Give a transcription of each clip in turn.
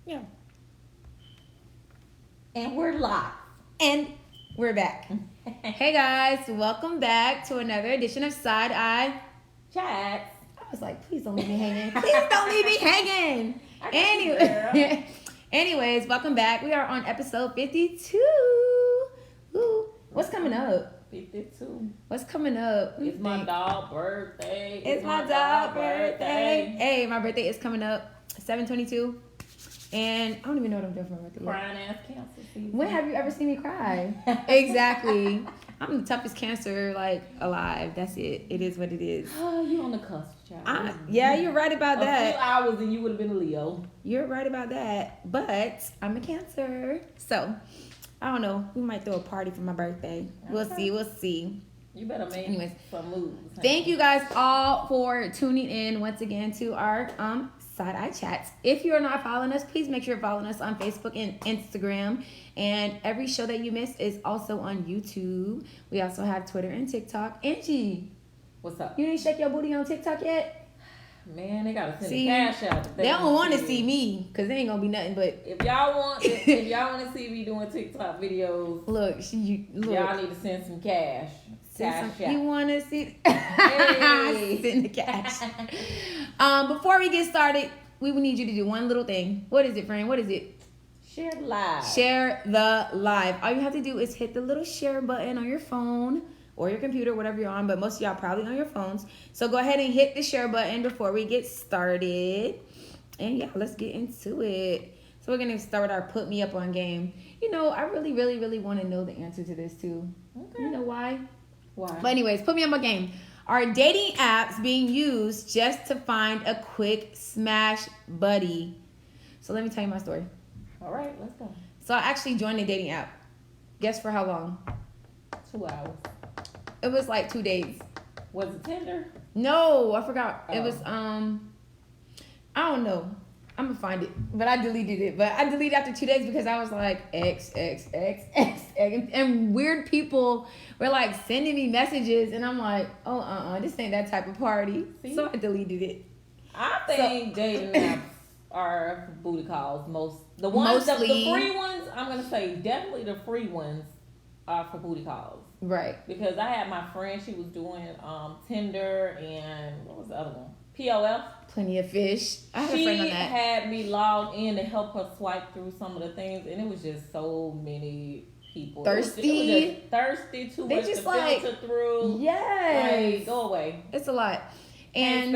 Yeah. And we're live. And we're back. Hey guys, welcome back to another edition of Side Eye Chats. I was like, please don't leave me hanging. Please don't leave me hanging. Anyways, welcome back. We are on episode 52. Ooh, what's coming up? 52. What's coming up? It's my dog birthday. It's my dog birthday. Hey, my birthday is coming up 7/22. And I don't even know what I'm doing for my birthday. Crying ass cancer season. When have you ever seen me cry? Exactly. I'm the toughest cancer alive. That's it. It is what it is. Oh, you on the cusp, child. Yeah, you're right about that. A few hours and you would have been a Leo. You're right about that. But I'm a Cancer. So, I don't know. We might throw a party for my birthday. Okay. We'll see. You better make some moves. Thank you guys all for tuning in once again to our Side Eye Chats. If you're not following us, please make sure you're following us on Facebook and Instagram. And every show that you miss is also on YouTube. We also have Twitter and TikTok. Angie, what's up? You didn't shake your booty on TikTok yet? Man, they gotta send the cash out. They don't want to see me because they ain't gonna be nothing but. If y'all want to see me doing TikTok videos, look, y'all need to send some cash. You want to see? Hey. Send the cash. Before we get started, we will need you to do one little thing. What is it, friend? What is it? Share the live. Share the live. All you have to do is hit the little share button on your phone or your computer, whatever you're on, but most of y'all probably on your phones. So go ahead and hit the share button before we get started. And yeah, let's get into it. So we're going to start with our put me up on game. You know, I really, really, really want to know the answer to this too. Okay. You know why? Why? But anyways, put me on my game. Are dating apps being used just to find a quick smash buddy? So let me tell you my story. All right, let's go. So I actually joined a dating app. Guess for how long? 2 hours. It was like 2 days. Was it Tinder? No, I forgot. Oh. It was I don't know. I'm gonna find it, but I deleted it. But I deleted after 2 days because I was like X, and weird people were like sending me messages, and I'm like, oh, this ain't that type of party. See? So I deleted it. I think dating apps are booty calls. The free ones. I'm gonna say definitely the free ones are for booty calls. Right. Because I had my friend. She was doing Tinder and what was the other one? POF. Plenty of fish. I had a friend on that. She had me logged in to help her swipe through some of the things, and it was just so many people. Thirsty. It was just thirsty. Too much to filter through. Yes. Like, go away. It's a lot. And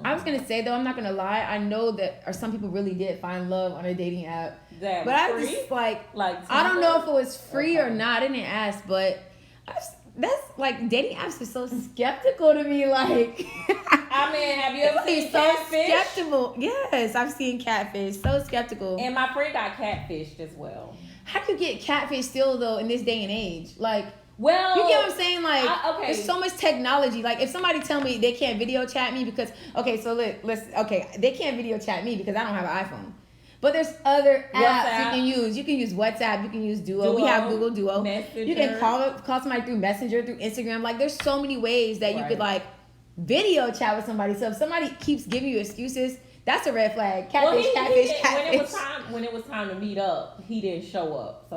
I was gonna say though, I'm not gonna lie. I know that some people really did find love on a dating app. That but was free? I just like I don't know if it was free or okay. not. I didn't ask, but that's like dating apps are so skeptical to me. Like, I mean, have you ever seen catfish? Skeptical. Yes, I've seen catfish. So skeptical. And my friend got catfished as well. How do you get catfish still though in this day and age? Like, well, you get what I'm saying? Like, okay. There's so much technology. Like, if somebody tell me they can't video chat me because they can't video chat me because I don't have an iPhone. But there's other apps you can use. You can use WhatsApp. You can use Duo. We have Google Duo. Messenger. You can call somebody through Messenger, through Instagram. Like, there's so many ways that you could, like, video chat with somebody. So if somebody keeps giving you excuses, that's a red flag. Catfish. When it was time to meet up, he didn't show up.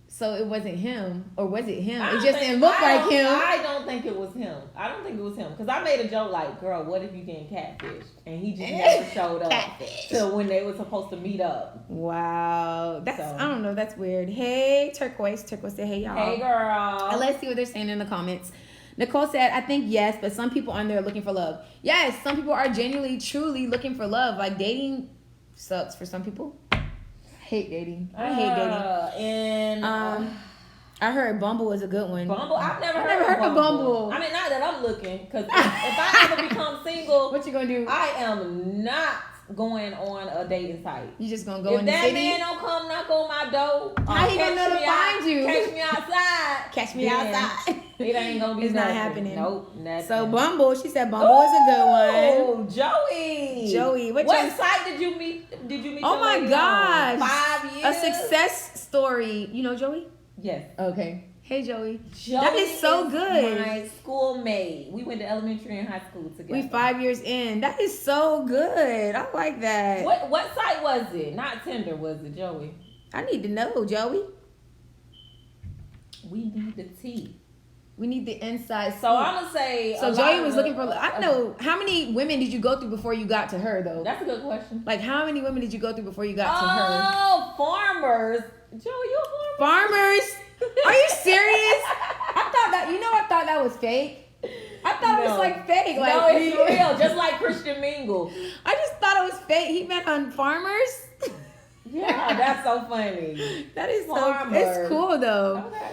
So it wasn't him, or was it him? It just didn't look like him. I don't think it was him. Because I made a joke like, girl, what if you getting catfished? And he just never showed up till when they were supposed to meet up. Wow. I don't know. That's weird. Hey, Turquoise. Turquoise said, hey, y'all. Hey, girl. And let's see what they're saying in the comments. Nicole said, I think yes, but some people on there are looking for love. Yes, some people are genuinely, truly looking for love. Like, dating sucks for some people. I hate dating. I heard Bumble is a good one. Bumble? I've never heard of Bumble. I mean, not that I'm looking, because if I ever become single, what you gonna do? I am not going on a dating site. You just gonna go in the city? If that man don't come knock on my door, how he gonna know to find you? Catch me outside. Catch me outside. It ain't gonna be It's nothing. not happening. Nope, nothing. So Bumble, she said Bumble is a good one. Oh, Joey. What site did you meet? Oh my gosh. 5 years. A success story. You know Joey? Yes. Okay. Hey, Joey. Joey That is so good. My schoolmate. We went to elementary and high school together. We 5 years in. That is so good. I like that. What site was it? Not Tinder, was it, Joey? I need to know, Joey. We need the tea. We need the inside. So I'm gonna say. So Joey was looking for. I know. How many women did you go through before you got to her, though? That's a good question. Like, how many women did you go through before you got to her? Oh, farmers. Joey, you a farmer? Farmers? Are you serious? I thought that was fake. I thought it was like fake. Like, no, it's real. Just like Christian Mingle. I just thought it was fake. He meant on farmers. Yeah, that's so funny. That is Farmers. so. It's cool though. Okay.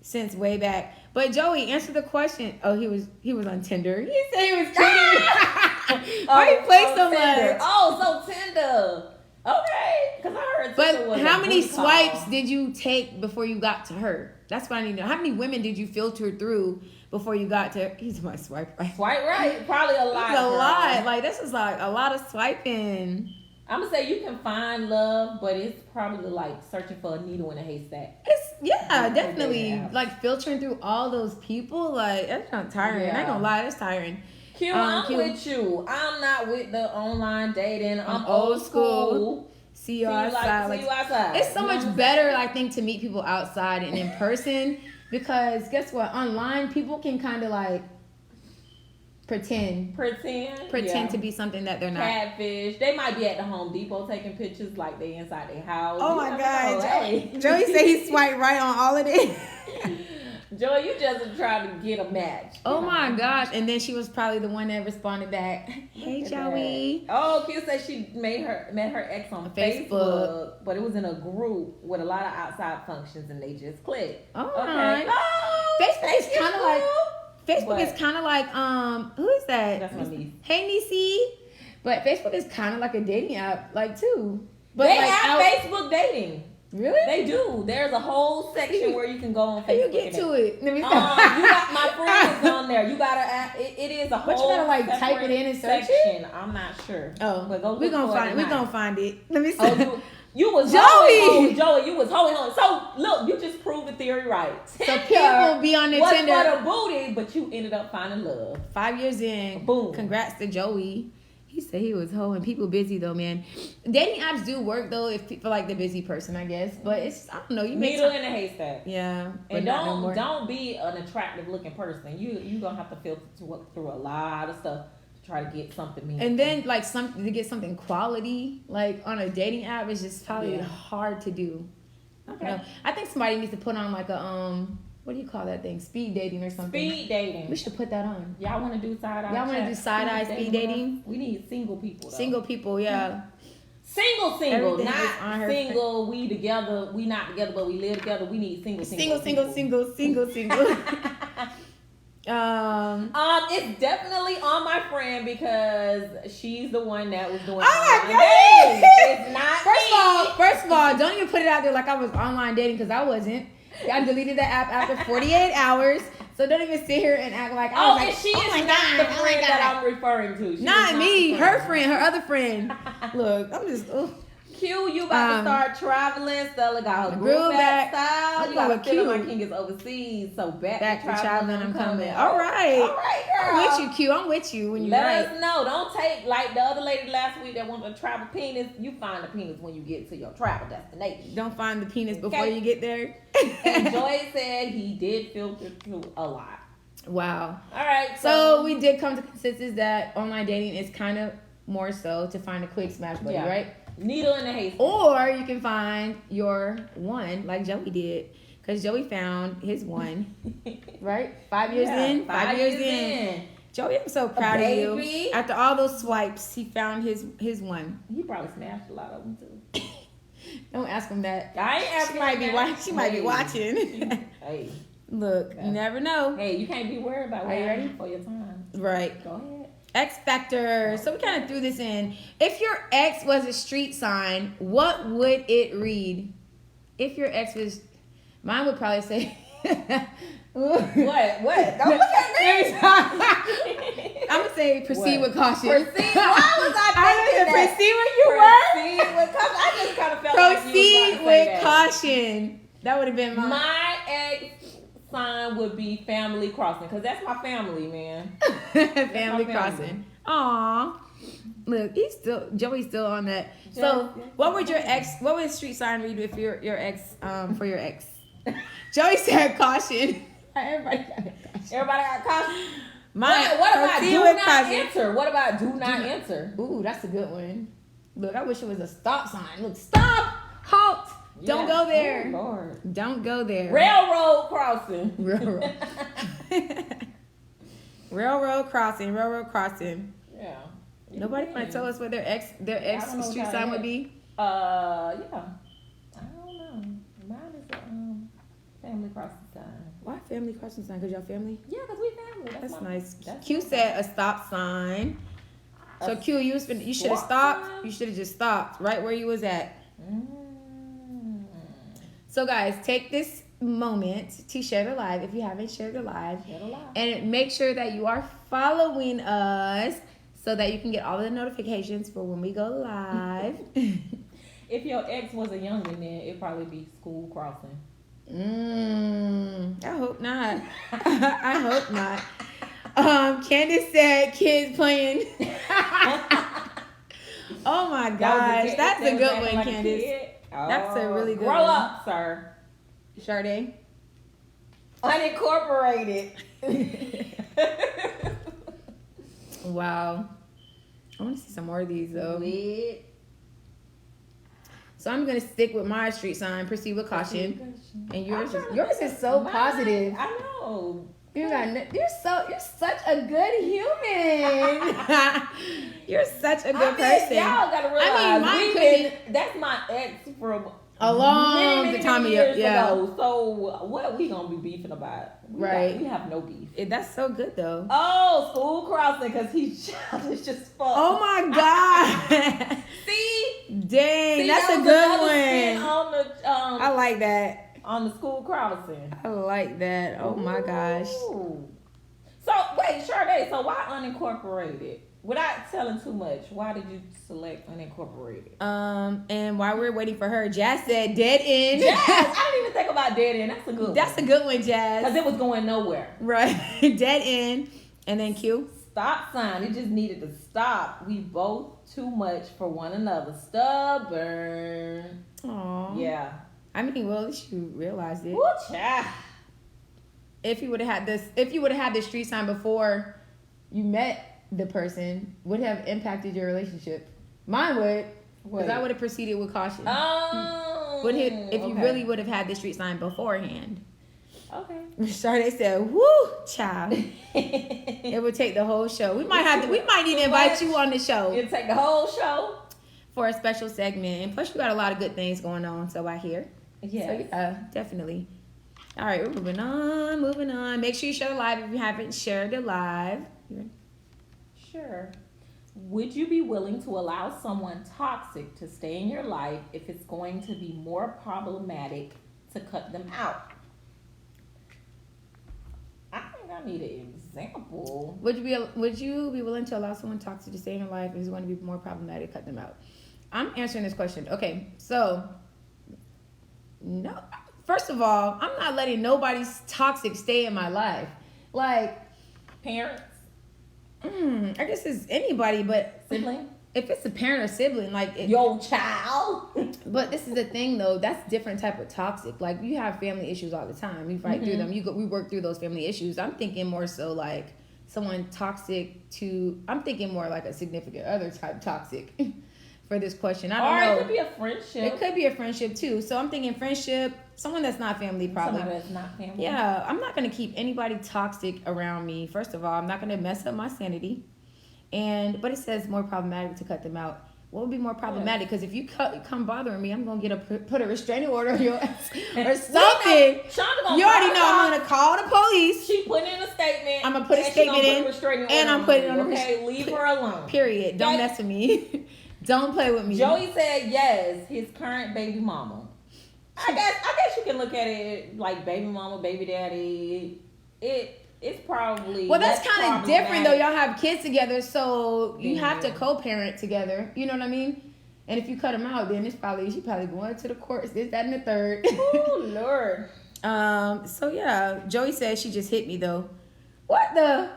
Since way back. But Joey, answer the question. Oh, he was on Tinder. He said he was cheating. Why you play so Tinder. much? Oh, so Tinder. Okay, because I heard Tinder was But how many booty swipes call. did you take before you got to her? That's what I need to know. How many women did you filter through before you got to? He's my swipe right. Swipe right? Probably a lot. It's a girl. lot. Like, this is like a lot of swiping. I'm gonna say you can find love, but it's probably like searching for a needle in a haystack. Yeah, definitely. Yeah. Like filtering through all those people, like that's not tiring. I ain't gonna lie, that's tiring. Q, I'm with you. I'm not with the online dating. I'm old school. See you outside. See you outside. It's so much better, I think, to meet people outside and in person because guess what? Online, people can kind of like pretend to be something that they're not. Catfish. They might be at the Home Depot taking pictures like they inside their house. Oh You my never God, know. Hey. Joey said he swiped right on all of this. Joey, you just trying to get a match. Oh my gosh! And then she was probably the one that responded back. Hey, Joey. Oh, Q said she met her ex on Facebook, but it was in a group with a lot of outside functions, and they just clicked. Oh, okay. right. Oh, Facebook is kind of like Facebook What? is kind of like who is that? That's my niece. Hey, Niecy. But Facebook is kind of like a dating app, like too. But they like have Facebook dating. Really? They do. There's a whole section where you can go on Facebook. How you get to it? Let me You got my friends on there. You gotta add, it is a whole. But you gotta like type it in and search section. it. I'm not sure. Oh, but go we gonna find it. We tonight. gonna find it. Let me see. Oh, you was Joey. Joey, you was holding on. So look, you just proved the theory right. So people be on their was Tinder. for the booty, but you ended up finding love. 5 years in. Boom. Congrats to Joey. He said he was hoeing. People busy though, man. Dating apps do work though if people like the busy person, I guess. But it's I don't know. You make Needle in a haystack. Yeah. And not no more. don't be an attractive looking person. You gonna have to filter through a lot of stuff to try to get something meaningful. And then like to get something quality like on a dating app is just probably hard to do. Okay. I think somebody needs to put on like a what do you call that thing? Speed dating or something. Speed dating. We should put that on. Y'all want to do side eye? Y'all want to do side eye speed dating? We need single people. Though. Single people, yeah. Single, Everything is on not her single. We together. We not together, but we live together. We need single. Single. It's definitely on my friend because she's the one that was doing. Oh my online God! dating. It's not First of all, don't even put it out there like I was online dating because I wasn't. I deleted the app after 48 hours. So don't even sit here and act like I was like, and she oh is my not God, the friend that I'm referring to. She not is me, the her friend, her other friend. Look, I'm just. Q, you about to start traveling. Stella got her groove back style. I'm You got going a feeling with my king is overseas. So back to traveling, I'm coming. All right, girl. I'm with you, Q. I'm with you when you Let us know. Don't take like the other lady last week that wanted to travel penis. You find the penis when you get to your travel destination. Don't find the penis before you get there. And Joy said he did filter through a lot. Wow. All right. So we did come to consensus that online dating is kind of more so to find a quick smash buddy, right? Needle in the haystack. Or you can find your one like Joey did. Because Joey found his one. Right? 5 years in. 5 years in. Joey, I'm so proud of you. After all those swipes, he found his one. He probably smashed a lot of them too. Don't ask him that. I ain't asking. She might be watching. Hey. Look, you never know. Hey, you can't be worried about waiting for your time. Right. Go ahead. X Factor. So we kind of threw this in. If your ex was a street sign, what would it read? If your ex was, mine would probably say. What? Don't look at me. I'm gonna say proceed with caution. Proceed. Why was I thinking that? Proceed when you were. Proceed with caution. I just kind of felt like you was about to say Proceed with that. caution. That would have been mine. My ex sign would be family crossing, because that's my family, man. Family crossing. Aw. Look, Joey's still on that. So, what would street sign read if your ex, for your ex? Joey said caution. Everybody got caution. What about do not enter? What about do not enter? Ooh, that's a good one. Look, I wish it was a stop sign. Look, stop, halt. Yeah. Don't go there. Oh, Lord. Don't go there. Railroad crossing. Railroad crossing. Yeah. Nobody want to tell us what their ex street sign would be? Yeah. I don't know. Mine is a family crossing sign. Why family crossing sign? Because y'all family? Yeah, because we family. That's nice. Q said a stop sign. So Q, you should have stopped. You should have just stopped right where you was at. So guys, take this moment to share the live if you haven't shared the live. And make sure that you are following us so that you can get all the notifications for when we go live. If your ex was a youngin', then it'd probably be school crossing. I hope not. I hope not. Candace said kids playing. Oh my gosh, that's a good one, Candace. That's a really good one. Grow up, sir. Sade. Unincorporated. Wow. I want to see some more of these though. So I'm gonna stick with my street sign. Proceed with caution. And yours is so positive. I know. You're such a good human. You're such a good person. Y'all gotta realize that's my ex from a long time years ago. So what we gonna be beefing about? We have no beef. That's so good though. Oh, school crossing because he's childish as fuck. Oh my god. See, that's a good one. On the I like that. On the school crossing. I like that. Oh my gosh. So wait, Sade, so why unincorporated? Without telling too much, why did you select unincorporated? And while we're waiting for her, Jazz said dead end. Jazz, I didn't even think about dead end. That's a good one. That's a good one, Jazz. Because it was going nowhere. Right. Dead end. And then Q. Stop sign. It just needed to stop. We both too much for one another. Stubborn. Aww. Yeah. I mean, well, at least you realized it. Woo, child. If you would have had this street sign before you met the person, would have impacted your relationship. Mine would, because I would have proceeded with caution. Oh. If you really would have had the street sign beforehand. Okay. Sade said, "Woo, child." It would take the whole show. We might need to invite you on the show. It'd take the whole show for a special segment, and plus you got a lot of good things going on. So I hear. Yeah. So yeah, definitely. All right, we're moving on. Make sure you share the live if you haven't shared the live. Sure. Would you be willing to allow someone toxic to stay in your life if it's going to be more problematic to cut them out? I think I need an example. Would you be willing to allow someone toxic to stay in your life if it's going to be more problematic to cut them out? I'm answering this question. Okay, so no. First of all, I'm not letting nobody's toxic stay in my life. Like parents. I guess it's anybody, but sibling. If it's a parent or sibling, like your child. But this is the thing, though. That's different type of toxic. Like you have family issues all the time. You fight through them. We work through those family issues. I'm thinking more so like someone toxic to. I'm thinking more like a significant other type toxic. For this question, I don't know. Or it could be a friendship. It could be a friendship too. So I'm thinking friendship. Someone that's not family, probably. Someone that's not family. Yeah, I'm not gonna keep anybody toxic around me. First of all, I'm not gonna mess up my sanity. But it says more problematic to cut them out. What would be more problematic? Because if you come bothering me, I'm gonna put a restraining order on your ass or something. You already know I'm gonna call the police. She put in a statement. I'm gonna put a statement in, and I'm putting on. Okay, leave her alone. Period. Don't mess with me. Don't play with me. Joey said yes, his current baby mama. I guess you can look at it like baby mama, baby daddy. It's probably that's kind of different though. Y'all have kids together, so you have to co-parent together. You know what I mean? And if you cut them out, then she probably going to the courts. This, that, and the third. Oh Lord. So yeah, Joey says she just hit me though. What the?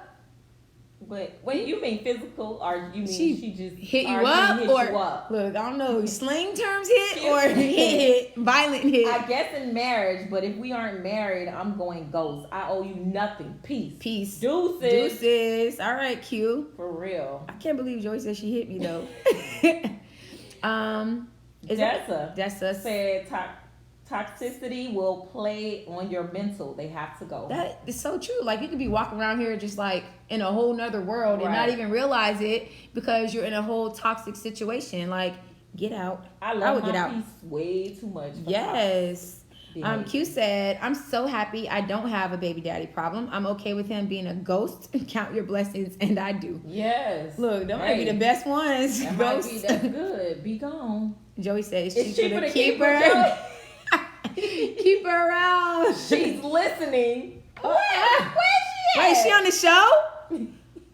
But wait, you mean physical, or you mean she just hit you or up, hit or you up? look, I don't know, slang terms hit or hit, violent hit. I guess in marriage, but if we aren't married, I'm going ghost. I owe you nothing. Peace. Deuces. All right, Q. For real. I can't believe Joey said she hit me though. Dessa said toxicity will play on your mental. They have to go. That is so true. Like you could be walking around here just like in a whole nother world and not Right. even realize it because you're in a whole toxic situation. Like, get out. I love would my get out. peace way too much. for Yes. toxic Q said, I'm so happy I don't have a baby daddy problem. I'm okay with him being a ghost. Count your blessings, and I do. Yes. Look, that might be the best ones. That Ghosts. might be, that's good. Be gone. Joey said It's it's cheaper to keep keep her. her. Keep her around. She's listening. Oh, Where's she at? Wait, she on the show?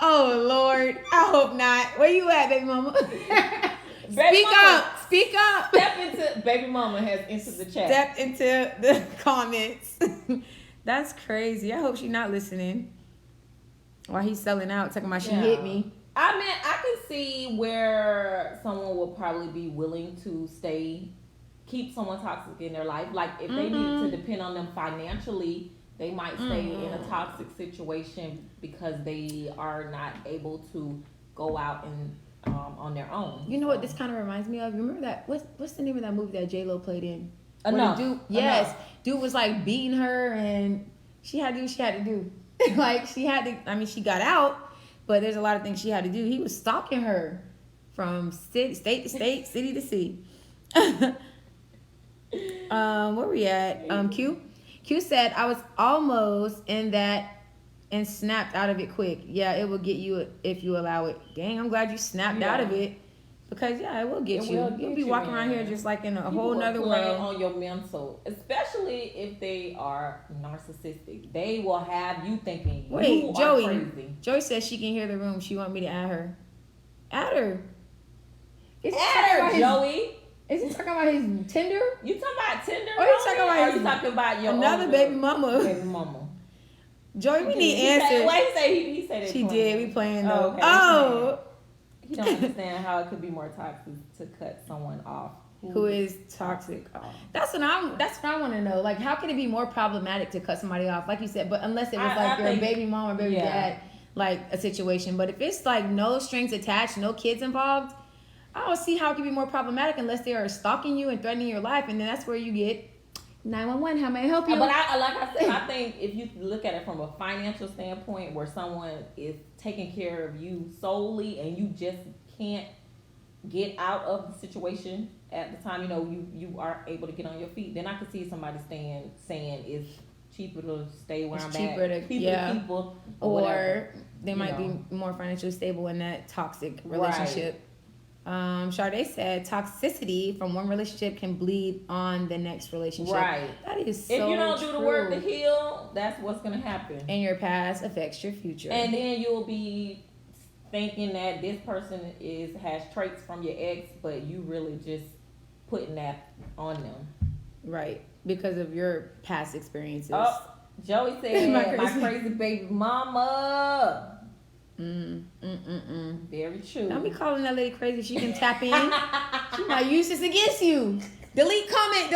Oh Lord, I hope not. Where you at, baby mama? Baby mama, Speak up. Step into baby mama has entered the chat. Step into the comments. That's crazy. I hope she's not listening. While he's selling out, talking about she hit me. I mean, I can see where someone will probably be willing to keep someone toxic in their life. Like if they need to depend on them financially, they might stay in a toxic situation because they are not able to go out and on their own. You know what this kind of reminds me of? Remember that? What's the name of that movie that J-Lo played in? Enough. Dude was like beating her, and she had to do what she had to do. Like she had to. I mean, she got out, but there's a lot of things she had to do. He was stalking her from state to state, city to city. Where we at? Q said I was almost in that and snapped out of it quick. Yeah, it will get you if you allow it. Dang, I'm glad you snapped out of it. Because it will get you. You'll be walking around here just like in a whole nother world. On your mental, especially if they are narcissistic, they will have you thinking. Wait, you Joey. are crazy. Joey says she can hear the room. She want me to add her. Add her. Add her, Joey. Is he talking about his Tinder? You talking about Tinder? Or you talking about you talking about your another baby mama? Baby mama. Joey, we need answers. He said it. She did. We playing though. Okay. Oh. He don't understand how it could be more toxic to cut someone off who is toxic. That's what I want to know. Like, how can it be more problematic to cut somebody off? Like you said, but unless it was your baby mom or baby dad, like a situation. But if it's like no strings attached, no kids involved, I don't see how it can be more problematic unless they are stalking you and threatening your life, and then that's where you get 911. How may I help you? But like I said, I think if you look at it from a financial standpoint, where someone is taking care of you solely and you just can't get out of the situation at the time, you are able to get on your feet, then I could see somebody saying it's cheaper to stay where I'm at. People, or they might be more financially stable in that toxic relationship. Right. Sade said toxicity from one relationship can bleed on the next relationship. Right. That is so If you don't true. do the work to heal, that's what's going to happen. And your past affects your future. And then you'll be thinking that this person has traits from your ex, but you really just putting that on them. Right. Because of your past experiences. Oh, Joey said, my crazy baby mama. Very true. Don't be calling that lady crazy. She can tap in. She might use this against you. Delete comment.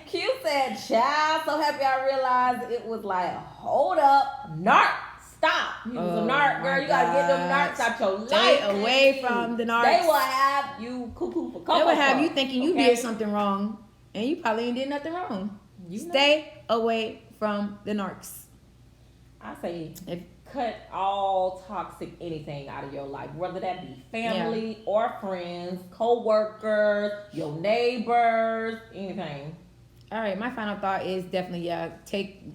Q said, child, so happy I realized it was like, hold up, narc, stop. He was a narc, girl. You gotta get them narcs out your life. Stay away from the narcs. They will have you cuckoo for cocoa. They will have you thinking you did something wrong, and you probably ain't did nothing wrong. Stay away from the narcs. I say, cut all toxic anything out of your life, whether that be family or friends, co-workers, your neighbors, anything. All right, my final thought is definitely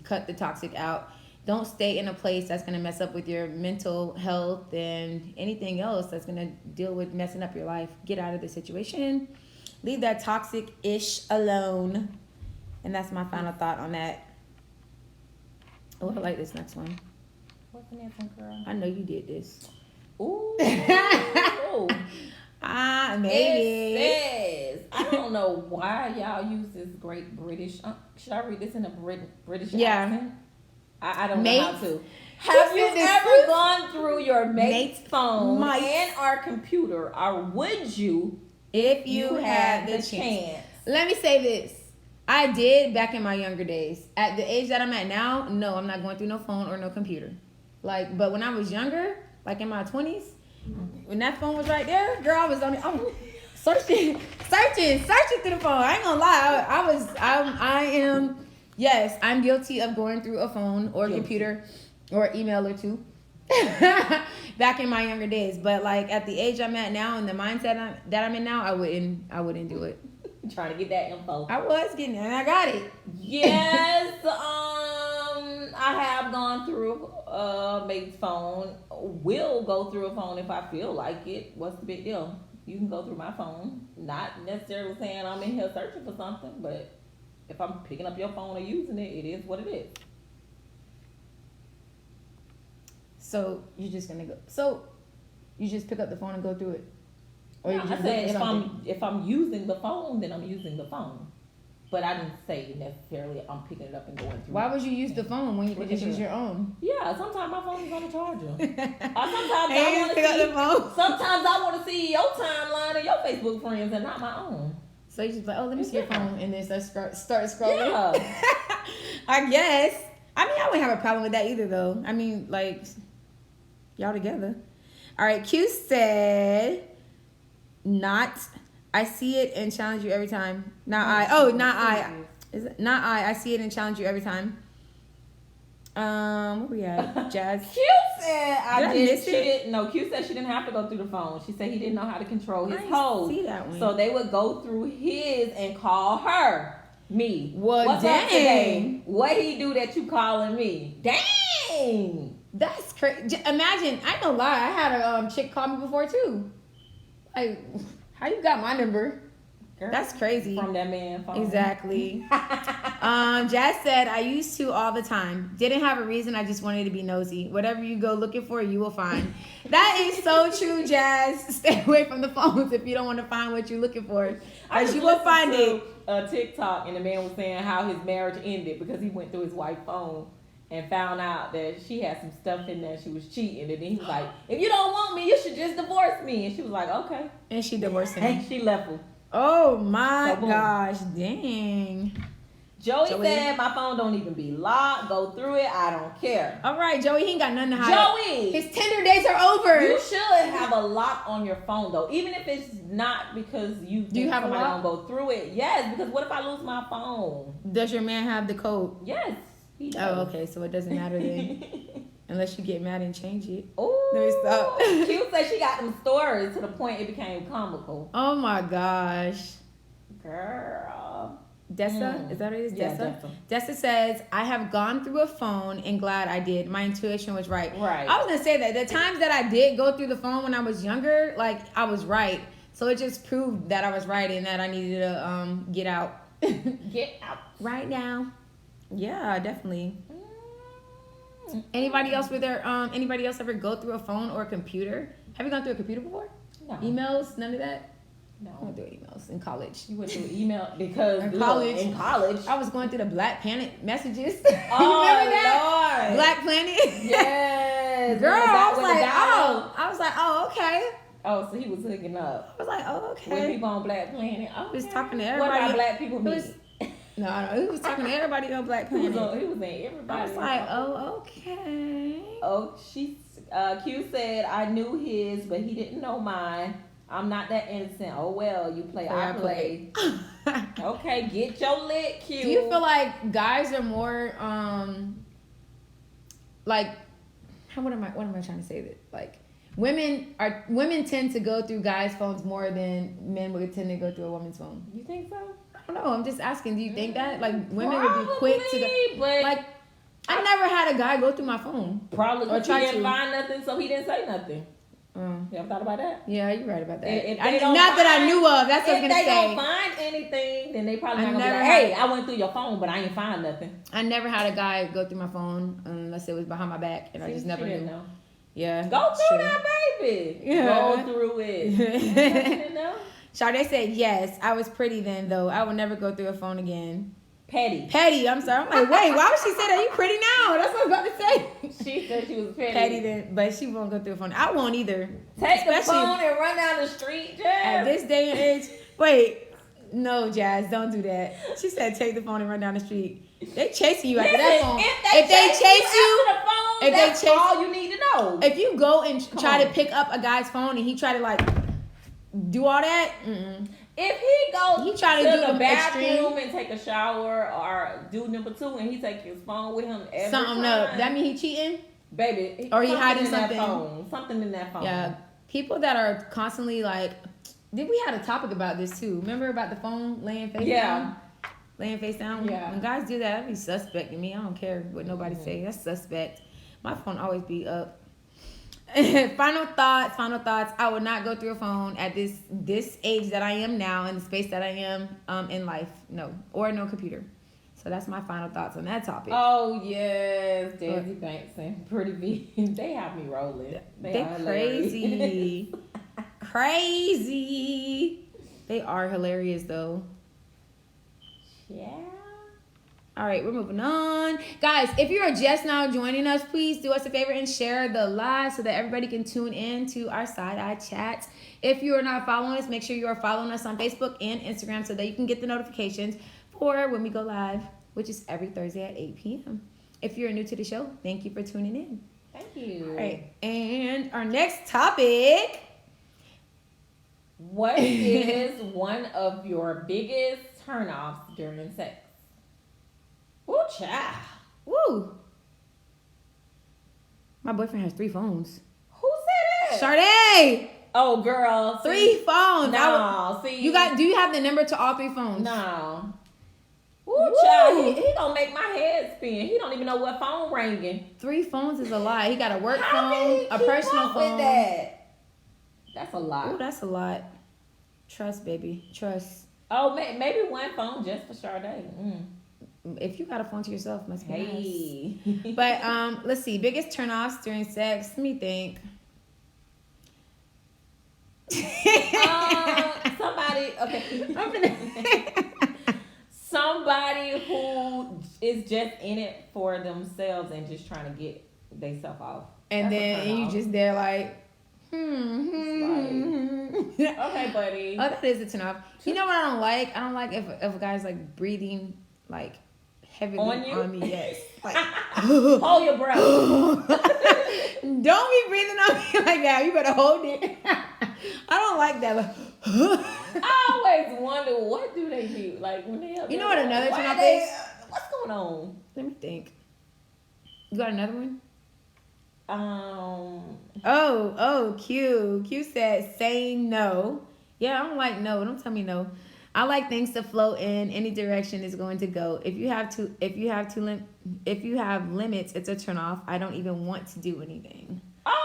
cut the toxic out. Don't stay in a place that's going to mess up with your mental health and anything else that's going to deal with messing up your life. Get out of the situation. Leave that toxic-ish alone. And that's my final thought on that. Oh, I like this next one. What's the next one, girl? I know you did this. Ooh. Maybe. It says, I don't know why y'all use this great British. Should I read this in a British accent? I don't know how to. Have you ever gone through your mate's phone and our computer, or would you if you had the chance? Let me say this. I did back in my younger days. At the age that I'm at now, no, I'm not going through no phone or no computer. Like, but when I was younger, like in my 20s, when that phone was right there, girl, I was searching through the phone. I ain't gonna lie. Yes, I'm guilty of going through a phone or computer or email or two back in my younger days. But like at the age I'm at now and the mindset that I'm in now, I wouldn't do it. Trying to get that info. I was getting it and I got it. Yes, I have gone through a mate's phone. Will go through a phone if I feel like it. What's the big deal? You can go through my phone. Not necessarily saying I'm in here searching for something, but if I'm picking up your phone or using it, it is what it is. So you're just gonna go. So you just pick up the phone and go through it. Or no, I said if I'm using the phone, then I'm using the phone. But I didn't say necessarily I'm picking it up and going through. Why would you use the phone when you could just use your own? Yeah, sometimes my phone is on the charger. Sometimes I want to see your timeline and your Facebook friends and not my own. So you just like, let me see your phone, and then start scrolling. Yeah. I guess. I mean, I wouldn't have a problem with that either, though. I mean, like, y'all together. All right, Q said, I see it and challenge you every time. Is it not I see it and challenge you every time. Where we at? Jazz. Q said Q said she didn't have to go through the phone. She said he didn't know how to control his host. See that one. So they would go through his and call her. Me. Well, what's dang. up today? What he do that you calling me? Dang. That's crazy. Imagine, I ain't gonna lie, I had a chick call me before too. Like, how you got my number? Girl, that's crazy. From that man phone. Exactly. Jazz said, I used to all the time. Didn't have a reason, I just wanted to be nosy. Whatever you go looking for, you will find. That is so true, Jazz. Stay away from the phones if you don't want to find what you're looking for. Because you will find it. A TikTok, and the man was saying how his marriage ended because he went through his wife's phone and found out that she had some stuff in there. She was cheating, and then he was like, if you don't want me, you should just divorce me. And she was like, okay. And she divorced him. And she left him. Oh my gosh, dang. Joey said my phone don't even be locked. Go through it. I don't care. All right, Joey, he ain't got nothing to hide. Joey, his Tinder days are over. You should have a lock on your phone though, even if it's not because you think you have somebody a lock? gonna go through it. Yes, because what if I lose my phone? Does your man have the code? Yes, he does. Oh, okay, so it doesn't matter then. Unless you get mad and change it. Oh, let me stop. Q said she got them stories to the point it became comical. Oh my gosh. Girl. Dessa? Is that what it is? Yeah, Dessa? Dessa says, I have gone through a phone and glad I did. My intuition was right. Right. I was going to say that. The times that I did go through the phone when I was younger, like, I was right. So it just proved that I was right and that I needed to get out. Get out. Right now. Yeah, definitely. Anybody else ever go through a phone or a computer? Have you gone through a computer before? No. Emails? None of that? No. I went through emails in college. You went through email because in college. I was going through the Black Planet messages. Oh, remember that? Lord. Black Planet? Yes. Girl, I was like, oh, okay. Oh, so he was hooking up. I was like, oh, okay. With people on Black Planet. Oh, he was talking to everybody. What about Black people meet? No, he was talking to everybody on Black Planet. He was in everybody. I was like, oh, okay. Oh, Q said, I knew his, but he didn't know mine. I'm not that innocent. Oh, well, you play, I play. Okay, get your lick, Q. Do you feel like guys are more, like, what am I trying to say that? Like, women tend to go through guys' phones more than men would tend to go through a woman's phone. You think so? I don't know. I'm just asking. Do you think that? Like, women would be quick to go. But like, I never had a guy go through my phone. Probably because he didn't find nothing, so he didn't say nothing. You ever thought about that? Yeah, you're right about that. Not that I knew of. That's what I was going to say. If they don't find anything, then they probably not going to be like, hey, I went through your phone, but I ain't find nothing. I never had a guy go through my phone unless it was behind my back, and I just never knew. Yeah. Go it's through true. that, baby. Yeah. Go through it. You know? Sade said yes. I was pretty then though. I would never go through a phone again. Petty. Petty. I'm sorry. I'm like, wait, why would she say that? You pretty now? That's what I was about to say. She said she was petty. Petty then, but she won't go through a phone. I won't either. Take the Especially phone and run down the street, Jazz. at this day and age. Wait, no, Jazz, don't do that. She said take the phone and run down the street. They chasing you after that phone. If they chase you after the phone, if that's they chase, all you need to know. if you go and try to pick up a guy's phone and he try to like do all that, if he goes He try to do the the bathroom extreme. and take a shower or do number 2 and he take his phone with him every something time, up. That mean he cheating? baby, Or he something hiding in that something. phone. Something in that phone. Yeah, people that are constantly like, we had a topic about this too. Remember about the phone laying face down? Laying face down. Yeah. When guys do that, that'd be suspect to me. I don't care what nobody say. That's suspect. My phone always be up. Final thoughts. I would not go through a phone at this age that I am now, in the space that I am in life. No, or no computer. So that's my final thoughts on that topic. Oh yes, Desi Banks and Pretty V. They have me rolling. They are crazy. Crazy. They are hilarious though. Yeah. All right, we're moving on. Guys, if you're just now joining us, please do us a favor and share the live so that everybody can tune in to our side-eye chats. If you are not following us, make sure you are following us on Facebook and Instagram so that you can get the notifications for when we go live, which is every Thursday at 8 p.m. If you're new to the show, thank you for tuning in. Thank you. All right, and our next topic. What is one of your biggest turnoffs during sex? Ooh, child. Woo. My boyfriend has 3 phones. Who said that? Sade. Oh, girl. 3 phones. No, see. Do you have the number to all 3 phones? No. Ooh, Woo. child. He gonna make my head spin. He don't even know what phone ringing. 3 phones is a lie. He got a work How did he phone, a keep personal up phone. with that? That's a lot. Oh, that's a lot. Trust, baby. Trust. Oh, maybe one phone just for Sade. If you got a phone to yourself, must be nice. Hey. But let's see. Biggest turnoffs during sex. Let me think. Somebody. Okay. Somebody who is just in it for themselves and just trying to get themselves off. And That's a then you turn-off. just there like, Okay, buddy. Oh, that is a turn off. You know what I don't like? I don't like if a guy's like breathing like heavily On you? on me. Yes. Like, Hold your breath. don't be breathing on me like that. You better hold it. I don't like that. Like, I always wonder what do they do, like when they up You know there, what another why turn-off they- is? What's going on? Let me think. You got another one? Oh, Q. Q said saying no. Yeah, I don't like no. Don't tell me no. I like things to flow in any direction it's going to go. If you have limits, it's a turn off. I don't even want to do anything.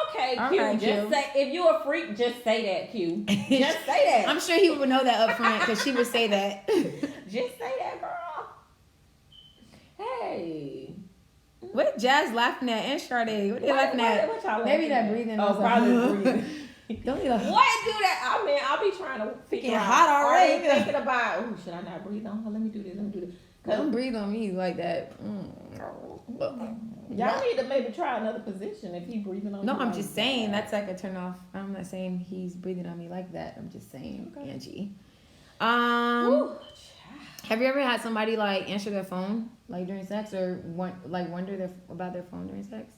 Okay, All Q. right, just Q. say if you a freak, just say that, Q. Just say that. I'm sure he would know that up front because she would say that. Just say that, girl. Hey. What Jazz laughing at and Sade? What they laughing at? What y'all Maybe laughing that at? breathing. Oh, I was like, probably breathing. Don't be like, What do that? I mean, I'll be trying to figure Getting out. hot already. Are they thinking about, oh, should I not breathe on her? Let me do this. don't breathe on me like that. Y'all need to maybe try another position if he breathing on No, you. I'm just saying that's like a turn off. I'm not saying he's breathing on me like that. I'm just saying, Okay. Angie. Ooh, Have you ever had somebody like answer their phone like during sex or wonder about their phone during sex?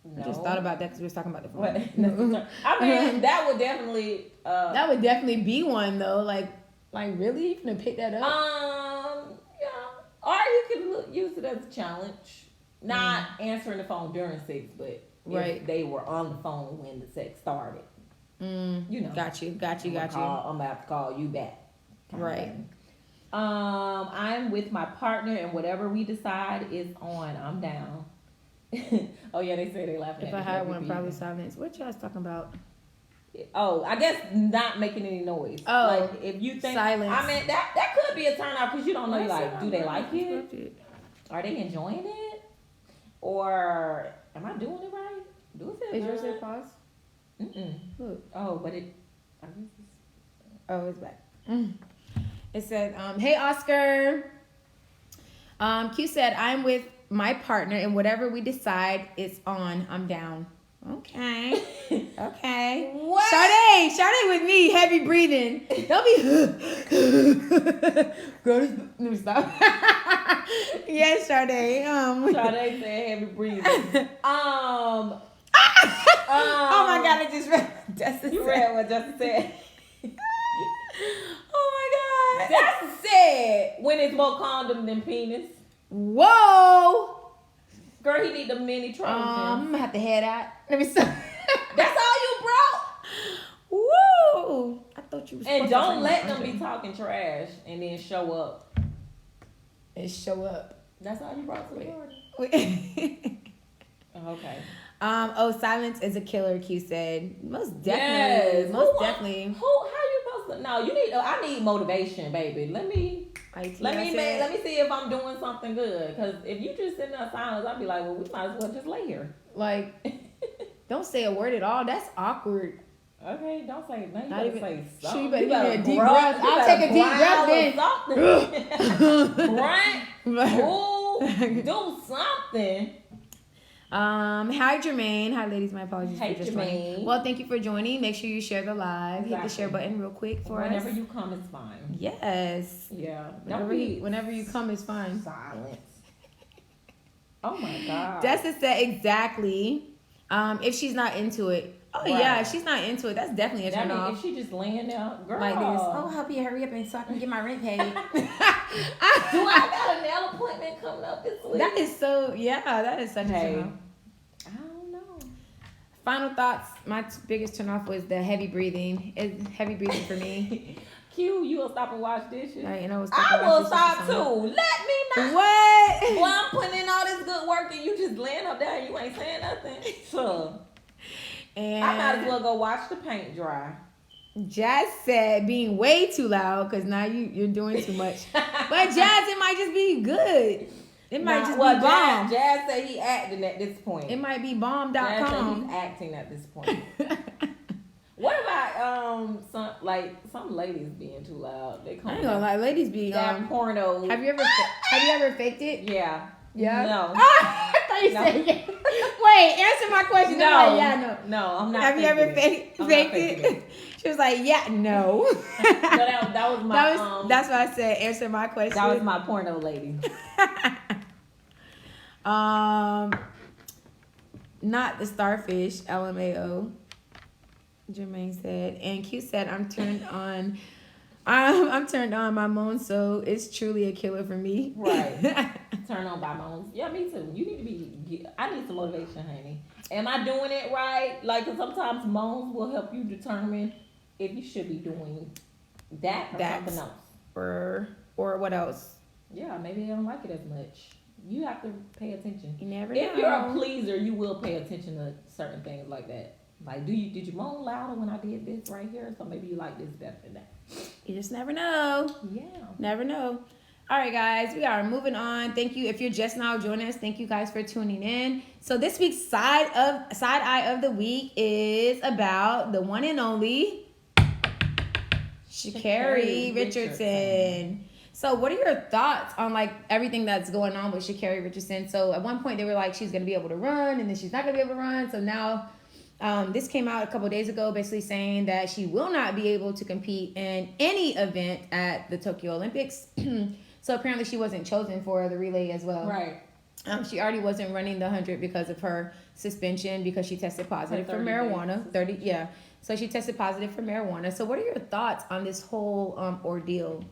no. I just thought about that because we were talking about the What? phone. I mean, that would definitely. That would definitely be one though. Like really, you gonna pick that up? Yeah. Or you could use it as a challenge. Not answering the phone during sex, but Right. if they were on the phone when the sex started. You know. Got you. I'm gonna have to call you back. kind of Right. thing. I'm with my partner, and whatever we decide is on. I'm down. Oh yeah, they say they laughing. If at I me had every one, beat. probably silence. What y'all talking about? Oh, I guess not making any noise. Oh, like if you think silence. I mean that could be a turn off because you don't know. Like, do they like it? it? Are they enjoying it? Or am I doing it right? Do it feel Is yours good? say pause? Look. Oh, but it. I guess it's. Oh, it's back. It said, hey, Oscar. Q said, I'm with my partner, and whatever we decide is on, I'm down. Okay. Okay. What? Sade with me, heavy breathing. Don't be. Girl, let me stop. Yes, Sade. Sade said heavy breathing. Oh my God, I just read. Justin You said. read what Justin said. Oh my God. Justin said when it's more condom than penis. Whoa. Girl, he need the mini Trojans. I'm gonna have to head out. Let me stop. That's all you brought. Woo! I thought you was And supposed to don't bring let my them be underwear. talking trash and then show up. And show up. That's all you brought to the Wait. party. Okay. Silence is a killer. Q said. Most Yes. definitely. How you supposed to? No, you need. I need motivation, baby. Let me see if I'm doing something good. Cause if you just sitting there silent, I'll be like, well, we might as well just lay here. Like, don't say a word at all. That's awkward. Okay, don't say nothing. Not You even. better say Sure, something. you better give me a deep growl- breath. you I'll better take a deep breath growl then. or something. Grunt. Ooh, do something. Hi Jermaine. Hi ladies, my apologies Hey, for just Jermaine. joining. Well, thank you for joining. Make sure you share the live. Hit the Exactly. share button real quick for Whenever us. you come, it's fine. Yes. Yeah. Whenever you come is fine. Silence. Oh my God. Dessa said exactly. If she's not into it. Oh Right. yeah, if she's not into it, that's definitely a That turn mean, off. if she just laying there, girl. Like this. Oh, help you hurry up and so I can get my rent paid. Do I got a nail appointment coming up this week? That is so that is such a turn off. I don't know. Final thoughts. My biggest turn off was the heavy breathing. It's heavy breathing for me. Q, you will stop and wash dishes? Right, and I was I will stop too. Let me not. What? Well, I'm putting in all this good work and you just laying up there and you ain't saying nothing. So, And I might as well go watch the paint dry. Jazz said being way too loud because now you're doing too much. But Jazz, it might just be good. It might just be bomb. Jazz said he acting at this point. It might be Jazz said bomb.com. he's acting at this point. What about some ladies being too loud? They I come ain't gonna lie, ladies be that porno. Have you ever faked it? Yeah. Yeah. No. I thought you No. said yeah. Wait, answer my question. No. I'm like, yeah, no. No, I'm not. Have you ever faking I'm not faked faking it? She was like, yeah, no. No, that was my. That's why I said answer my question. That was my porno lady. Not the starfish. LMAO. Jermaine said, and Q said, I'm turned on. I'm turned on by moan, so it's truly a killer for me. Right. Turn on by moans. Yeah, me too. You need to be. I need some motivation, honey. Am I doing it right? Like, 'cause sometimes moans will help you determine if you should be doing that or something else. Or what else? Yeah, maybe they don't like it as much. You have to pay attention. You never know. If you're a pleaser, you will pay attention to certain things like that. Like, did you moan louder when I did this right here? So maybe you like this better than that. You just never know. Yeah. Never know. All right, guys, we are moving on. Thank you. If you're just now joining us, thank you guys for tuning in. So this week's side eye of the week is about the one and only Sha'Carri Richardson. So what are your thoughts on like everything that's going on with Sha'Carri Richardson? So at one point they were like she's gonna be able to run, and then she's not gonna be able to run. So now this came out a couple days ago, basically saying that she will not be able to compete in any event at the Tokyo Olympics. So apparently she wasn't chosen for the relay as well. Right. She already wasn't running the 100 because of her suspension because she tested positive for marijuana. So she tested positive for marijuana. So what are your thoughts on this whole ordeal?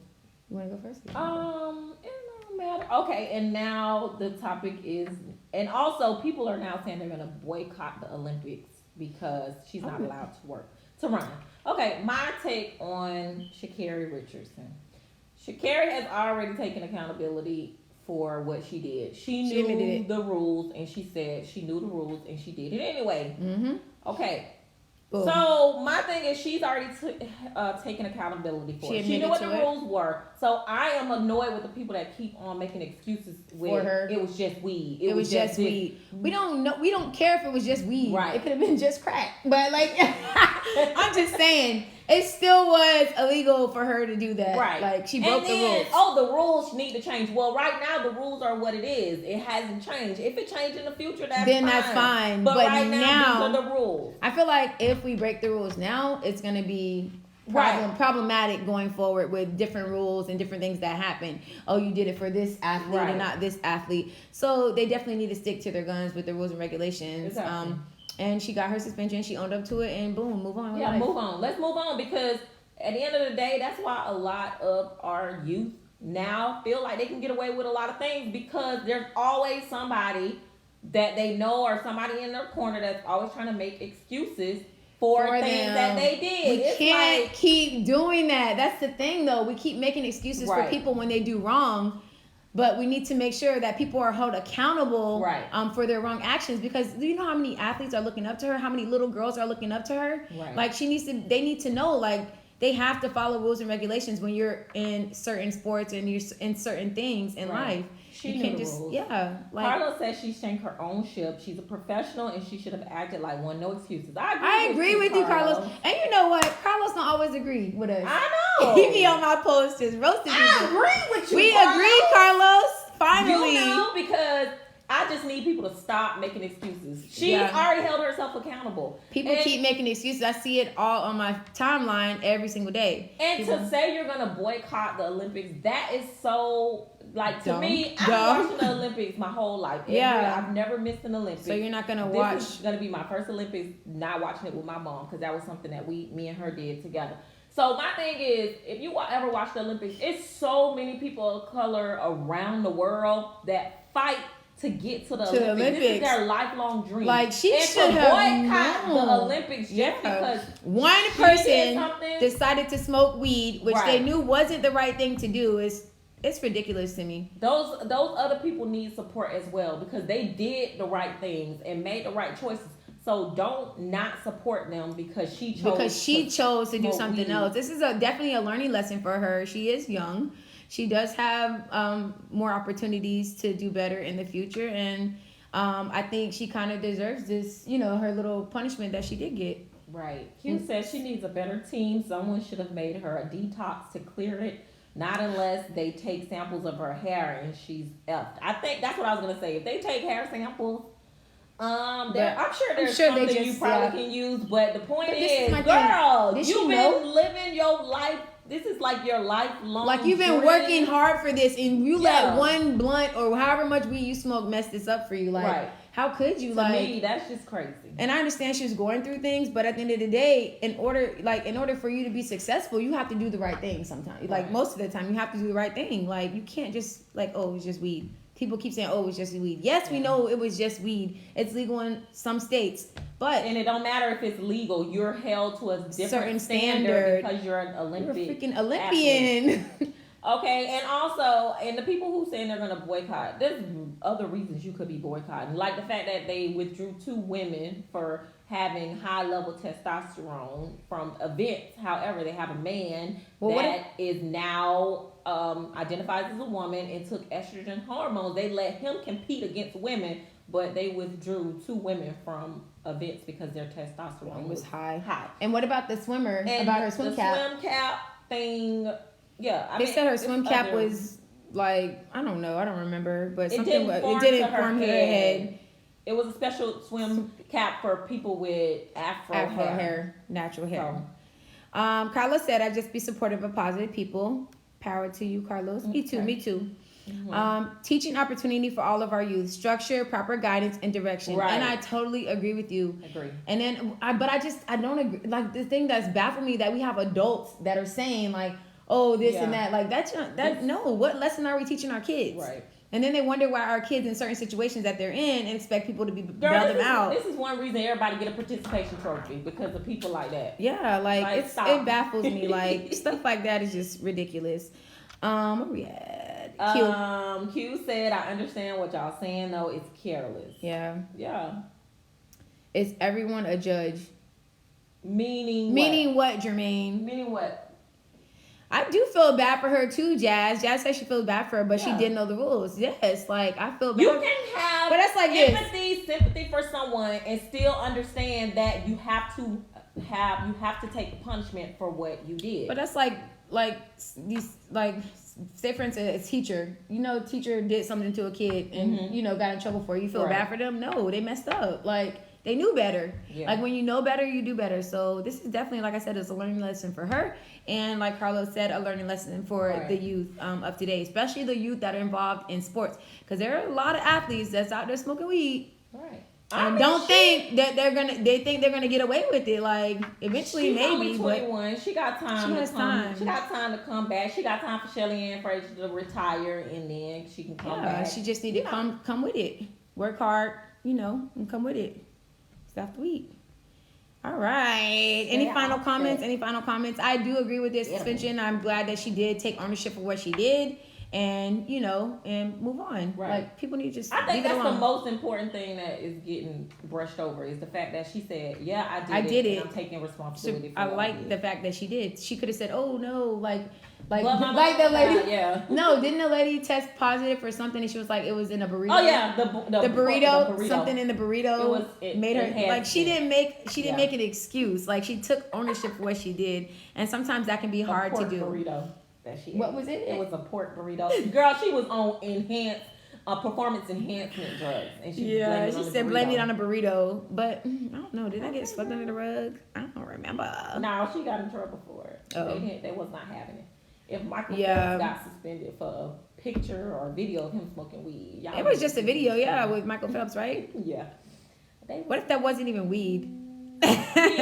You want to go first? It don't matter. Okay, and now the topic is, and also people are now saying they're gonna boycott the Olympics because she's not allowed to run. Okay, my take on Sha'Carri Richardson. Sha'Carri has already taken accountability for what she did. She knew the rules, and she said she knew the rules, and she did it anyway. Mm-hmm. Okay, Boom. So my thing is, she's already taken accountability for She it. She knew admitted what to the it. rules were. So I am annoyed with the people that keep on making excuses with For her. it was just weed. It was just this. weed. We don't know. We don't care if it was just weed. Right. It could have been just crack. But like, I'm just saying, it still was illegal for her to do that. Right. Like she broke and the then, rules. Oh, the rules need to change. Well, right now the rules are what it is. It hasn't changed. If it changes in the future, that's Then fine. that's fine. But right now, these are the rules. I feel like if we break the rules now, it's gonna be problematic going forward with different rules and different things that happen. Oh, you did it for this athlete and not this athlete. So they definitely need to stick to their guns with the rules and regulations. Exactly. And she got her suspension. She owned up to it, and boom, move on. Yeah, move on. Let's move on, because at the end of the day, that's why a lot of our youth now feel like they can get away with a lot of things, because there's always somebody that they know or somebody in their corner that's always trying to make excuses for things that they did. We can't keep doing that. That's the thing, though. We keep making excuses for people when they do wrong. But we need to make sure that people are held accountable for their wrong actions, because do you know how many athletes are looking up to her? How many little girls are looking up to her? Right. Like they need to know, like they have to follow rules and regulations when you're in certain sports and you're in certain things in life. She knew the rules. Yeah. Like, Carlos says she sank her own ship. She's a professional and she should have acted like one. No excuses. I agree with you, Carlos. And you know what? Carlos don't always agree with us. I know. He be on my post just roasting people. I agree with you. We agree, Carlos. Finally. You know, because I just need people to stop making excuses. She's already held herself accountable. People keep making excuses. I see it all on my timeline every single day. And to say you're going to boycott the Olympics, that is so, like, to me, I've been watching the Olympics my whole life. I've never missed an Olympics. So you're not going to watch. This is going to be my first Olympics, not watching it with my mom, because that was something that me and her did together. So my thing is, if you ever watch the Olympics, it's so many people of color around the world that fight to get to the Olympics. This is their lifelong dream. Like, she should have boycott the Olympics just because one person decided to smoke weed, which they knew wasn't the right thing to do. It's ridiculous to me. Those other people need support as well, because they did the right things and made the right choices. So don't not support them because she chose to do something else. This is definitely a learning lesson for her. She is young. She does have more opportunities to do better in the future, and I think she kind of deserves this, her little punishment that she did get. Right. Q says she needs a better team. Someone should have made her a detox to clear it. Not unless they take samples of her hair and she's effed. I think that's what I was gonna say. If they take hair samples, I'm sure there's something you probably can use. But the point is, girl, you've been living your life. This is like your lifelong. Like you've been working hard for this, and you let one blunt or however much weed you smoke mess this up for you. Like, how could you? To me, that's just crazy. And I understand she was going through things, but at the end of the day, in order for you to be successful, you have to do the right thing sometimes. Like most of the time, you have to do the right thing. Like you can't just it's just weed. People keep saying, "Oh, it's just weed." Yes, we know it was just weed. It's legal in some states, and it don't matter if it's legal. You're held to a different standard because you're an Olympic. You're a freaking Olympian. Okay, and the people who saying they're gonna boycott, there's other reasons you could be boycotting, like the fact that they withdrew 2 women for having high level testosterone from events. However, they have a man that is now identifies as a woman and took estrogen hormones. They let him compete against women, but they withdrew 2 women from events because their testosterone was high. And what about the swimmer? About her swim cap? The swim cap thing. Yeah, they said her swim cap was like, I don't know, I don't remember, but it didn't form her head. It was a special swim cap for people with afro hair, natural hair. Carlos said, "I'd just be supportive of positive people." Power to you, Carlos. Okay. Me too. Mm-hmm. Teaching opportunity for all of our youth, structure, proper guidance, and direction. And I totally agree with you. Agree. And then, I don't agree. Like the thing that's baffled me that we have adults that are saying like, "Oh, this and that." Like no. What lesson are we teaching our kids? Right. And then they wonder why our kids in certain situations that they're in and expect people to bail them out. This is one reason everybody get a participation trophy, because of people like that. Yeah, it baffles me. Like stuff like that is just ridiculous. Where we at? Q said, "I understand what y'all saying though. It's careless." Yeah. Yeah. Is everyone a judge? Meaning what, Jermaine? Meaning what? I do feel bad for her too, Jazz. Jazz says she feels bad for her, but she Yeah. did know the rules. Yes, like I feel bad. You can have But that's like empathy, sympathy for someone, and still understand that you have to take the punishment for what you did. But that's like these like say for instance a teacher. You know, teacher did something to a kid and you know got in trouble for it. You feel bad for them? No, they messed up. Like they knew better. Yeah. Like when you know better, you do better. So this is definitely, like I said, it's a learning lesson for her, and like Carlos said, a learning lesson for the youth of today, especially the youth that are involved in sports, because there are a lot of athletes that's out there smoking weed. Right. And they think they're gonna get away with it. Like eventually, She's maybe. only 21. She got time. She has time. She got time to come back. She got time for Shelly Ann Fraser to retire, and then she can come back. She just need to come with it. Work hard, you know, and come with it. Stuff to eat. All right. Any final comments? Any final comments? I do agree with this suspension. I'm glad that she did take ownership for what she did, and you know, and move on. Right. Like people need to just. I think leave it that's the alone. most important thing that is getting brushed over is the fact that she said, "Yeah, I did it. And I'm taking responsibility." For I what like did. the fact that she did. She could have said, "Oh no, like But my like the mom lady." died, yeah. No, didn't the lady test positive for something? And she was like, it was in a burrito. Oh yeah, the burrito. Something in the burrito made her it like she didn't make Yeah. make an excuse. Like she took ownership for what she did, and sometimes that can be hard to do. Burrito that she What ate. was it? It was a pork burrito. Girl, she was on performance enhancement drugs, and she said blame it on a burrito, but I don't know. Did I get swept under the rug? I don't remember. No, she got in trouble for it. Oh. They was not having it. If Michael Yeah. Phelps got suspended for a picture or a video of him smoking weed, y'all It was just a video, with Michael Phelps, right? Yeah. What if that wasn't even weed? He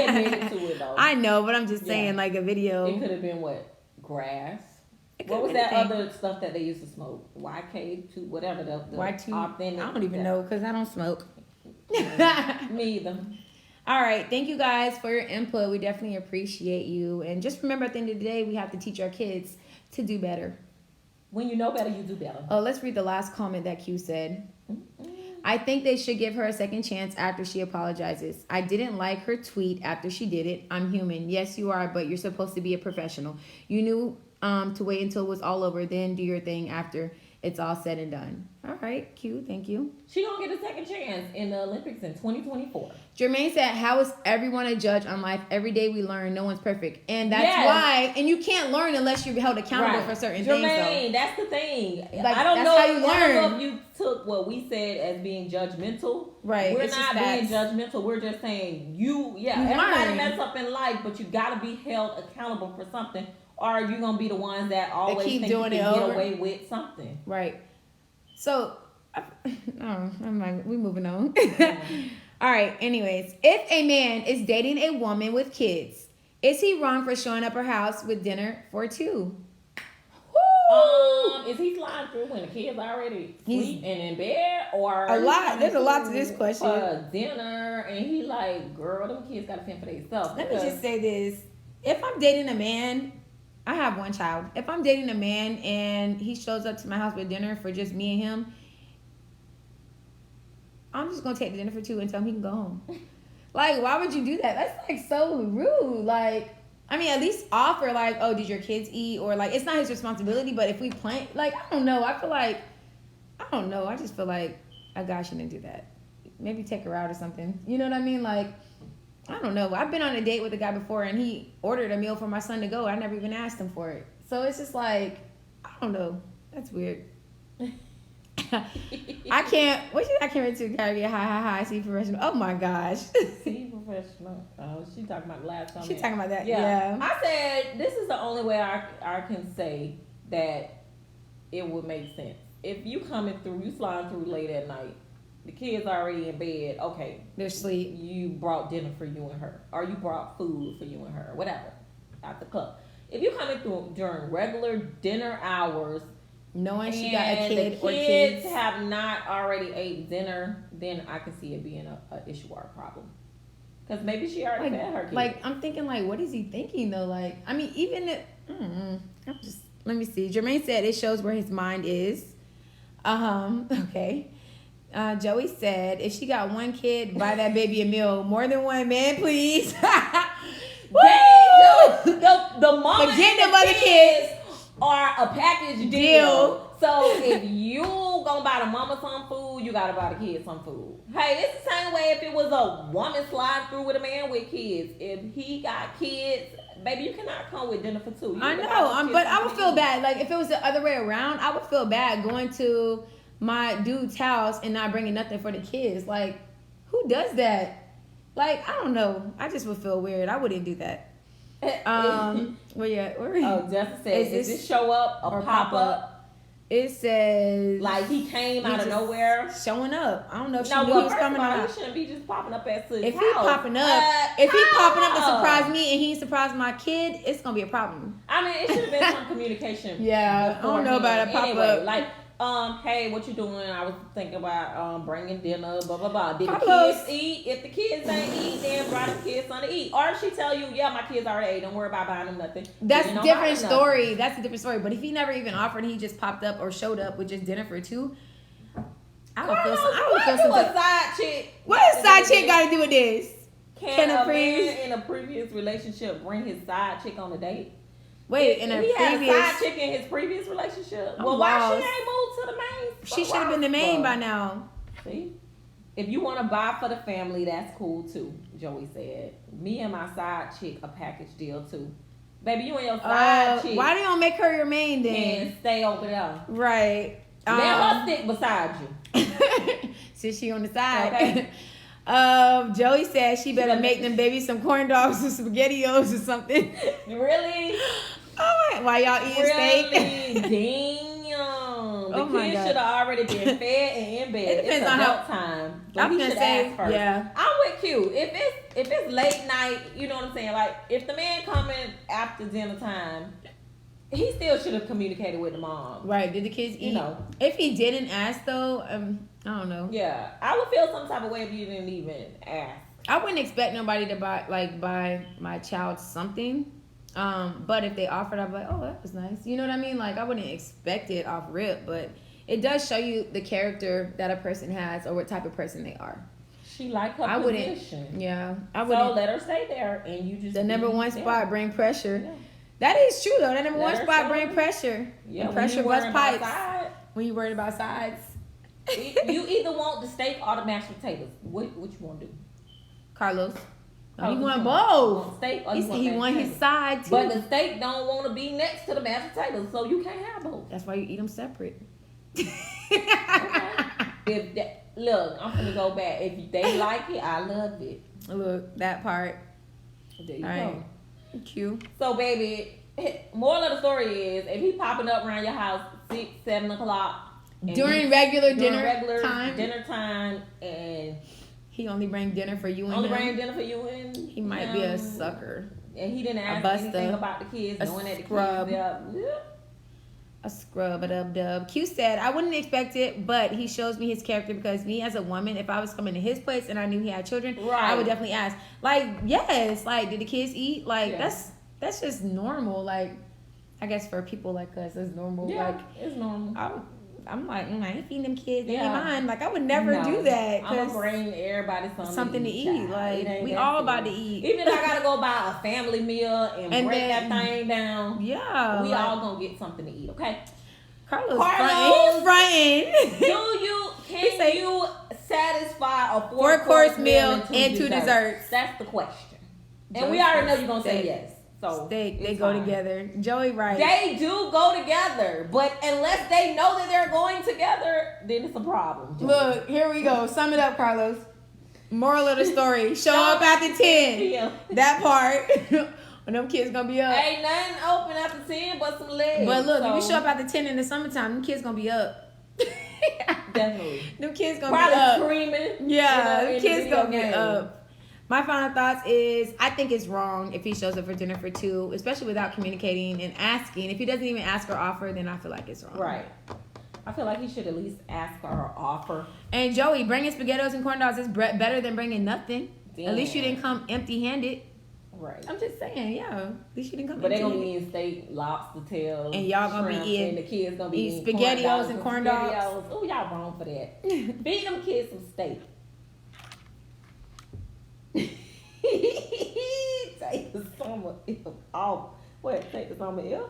admitted to it though. I know, but I'm just saying, like a video. It could have been what? Grass. It What could've was been that anything. other stuff that they used to smoke? YK2, whatever the Y2. authentic. I don't even know because I don't smoke. Me either. All right. Thank you guys for your input. We definitely appreciate you. And just remember at the end of the day, we have to teach our kids to do better. When you know better, you do better. Oh, let's read the last comment that Q said. I think they should give her a second chance after she apologizes. I didn't like her tweet after she did it. I'm human. Yes, you are, but you're supposed to be a professional. You knew to wait until it was all over, then do your thing after it's all said and done. All right, Q, thank you. She gonna get a second chance in the Olympics in 2024. Jermaine said, how is everyone a judge on life? Every day we learn, no one's perfect. And that's Yes. why, and you can't learn unless you're held accountable for certain things, Jermaine, though. that's the thing. Like, I don't that's know. how you I don't learn. know if you took what we said as being judgmental. Right, We're it's not just being facts. judgmental. We're just saying everybody learn. mess up in life, but you gotta be held accountable for something. Or are you gonna be the ones that always keep think doing you it can get over? away with something? Right. So, never mind. We moving on. All right. Anyways, if a man is dating a woman with kids, is he wrong for showing up her house with dinner for two? Is he sliding through when the kids already sleep and in bed, or A lot. There's a lot to this question. Dinner, and he like, girl, them kids gotta fend for themselves. Let me just say this. If I'm dating a man, I have one child. If I'm dating a man and he shows up to my house with dinner for just me and him, I'm just going to take the dinner for two and tell him he can go home. Like, why would you do that? That's, like, so rude. Like, I mean, at least offer, like, oh, did your kids eat? Or, like, it's not his responsibility, but if we plan, like, I don't know. I feel like, I don't know. I just feel like a guy shouldn't do that. Maybe take her out or something. You know what I mean? Like, I don't know. I've been on a date with a guy before, and he ordered a meal for my son to go. I never even asked him for it. So it's just like, I don't know. That's weird. I can't wait to carry a high, see professional. Oh my gosh. See professional. Oh, she talking about the last time. She talking about that. Yeah. Yeah. I said this is the only way I can say that it would make sense. If you coming through, you sliding through late at night, the kids already in bed. Okay, They're asleep. you brought dinner for you and her, or you brought food for you and her, whatever, at the club. If you coming through during regular dinner hours, Knowing she got a kid the or kids kids. have not already ate dinner, then I can see it being a issue or a problem. Because maybe she already fed her kids. Like, I'm thinking, like, what is he thinking, though? Like, I mean, even if, let me see. Jermaine said it shows where his mind is. Okay. Joey said, if she got one kid, buy that baby a meal. More than one man, please. They do. The mama Forget and them other kids. are a package deal. So if you gonna buy the mama some food, you gotta buy the kids some food. Hey, it's the same way if it was a woman sliding through with a man with kids. If he got kids, baby, you cannot come with dinner for two. I know, but I would feel bad. Like if it was the other way around, I would feel bad going to my dude's house and not bringing nothing for the kids. Like, who does that? Like, I don't know. I just would feel weird. I wouldn't do that. Where you at? Oh, Justin said, is this show up or pop up? It says like he came out of nowhere, showing up. I don't know if she knew he was coming out. He shouldn't be just popping up at his if house. He popping up, if he popping up to surprise me and he surprised my kid, it's gonna be a problem. I mean, it should have been some communication. Yeah, I don't know about a pop up. Like, hey, what you doing? I was thinking about bringing dinner, blah blah blah. Did the Carlos. kids eat? If the kids ain't eat, then bring the kids something to eat. Or if she tell you, yeah, my kids already ate. Don't worry about buying them nothing. That's a different story. That's a different story. But if he never even offered, he just popped up or showed up with just dinner for two. I would feel some. What a side chick? What does side chick got to do with this? Can a man in a previous relationship bring his side chick on a date? Wait, he had a side chick in his previous relationship. Oh, well, why she ain't moved to the main? She should have been the main by now. See, if you want to buy for the family, that's cool too. Joey said, "Me and my side chick a package deal too." Baby, you and your side chick. Why do you don't make her your main then? And stay over there. Right. Let her stick beside you. Since she on the side. Okay. Joey said she better make them babies some corn dogs or SpaghettiOs or something. Really? Oh, why y'all eating steak? Damn. The kids should have already been fed and in bed. It depends it's on adult time. But I'm he gonna should say, ask first. yeah. I'm with you. If it's late night, you know what I'm saying? Like, if the man coming after dinner time, he still should have communicated with the mom. Right. Did the kids eat? You know. If he didn't ask though, I don't know. Yeah. I would feel some type of way if you didn't even ask. I wouldn't expect nobody to buy my child something. But if they offered, I'd be like, oh, that was nice. You know what I mean? Like, I wouldn't expect it off rip, but it does show you the character that a person has or what type of person they are. She liked her position. Yeah. I wouldn't. So let her stay there and you just... The number one spot bring pressure. Yeah. That is true, though. That number one spot bring pressure. Yeah, and pressure bust pipes. When you worried about sides. You either want the steak or the mashed potatoes. What you want to do? Carlos. Oh, he want both. Want steak or he want his side, too. But the steak don't want to be next to the mashed potatoes, so you can't have both. That's why you eat them separate. Okay. Look, I'm going to go back. If they like it, I love it. Look, that part. There you go. Cute. So, baby, moral of the story is, if he popping up around your house 6, 7 o'clock. During regular dinner time, and he only bring dinner for you and only him. bring dinner for you and he might be a sucker. And he didn't ask anything about the kids, knowing that the scrub. kids A scrub, a dub. Q said, I wouldn't expect it, but he shows me his character because me as a woman, if I was coming to his place and I knew he had children, I would definitely ask. Like, yes, like, did the kids eat? Like, that's just normal. Like, I guess for people like us, it's normal. Yeah, like, it's normal. I'm like, I ain't feeding them kids. They ain't mine. Like, I would never do that. I'm going to bring everybody something to eat. Like, we all about to eat. Even if I got to go buy a family meal and break that thing down. Yeah. We all going to get something to eat, okay? Carlos fronting. Can you satisfy a four-course meal and two desserts? That's the question. And we already know you're going to say yes. So they go together. Joey right. They do go together, but unless they know that they're going together, then it's a problem. Joey. Look, here we go. Sum it up, Carlos. Moral of the story: show up after 10. Yeah. That part. When them kids gonna be up. Ain't nothing open after 10 but some legs. But look, if you show up after 10 in the summertime, them kids gonna be up. Definitely. Them kids gonna be up. Probably screaming. Yeah, them kids gonna be up. My final thoughts is I think it's wrong if he shows up for dinner for two, especially without communicating and asking. If he doesn't even ask or offer, then I feel like it's wrong. Right. I feel like he should at least ask or offer. And Joey, bringing SpaghettiOs and corn dogs is better than bringing nothing. Damn. At least you didn't come empty-handed. Right. I'm just saying, yeah. At least you didn't come But empty-handed. they gonna be eating steak, lobster tails, and y'all gonna shrimp, be eating. And the kids gonna be eating SpaghettiOs and corn dogs. Oh, y'all wrong for that. Feed them kids some steak. off. What? Take the summer off?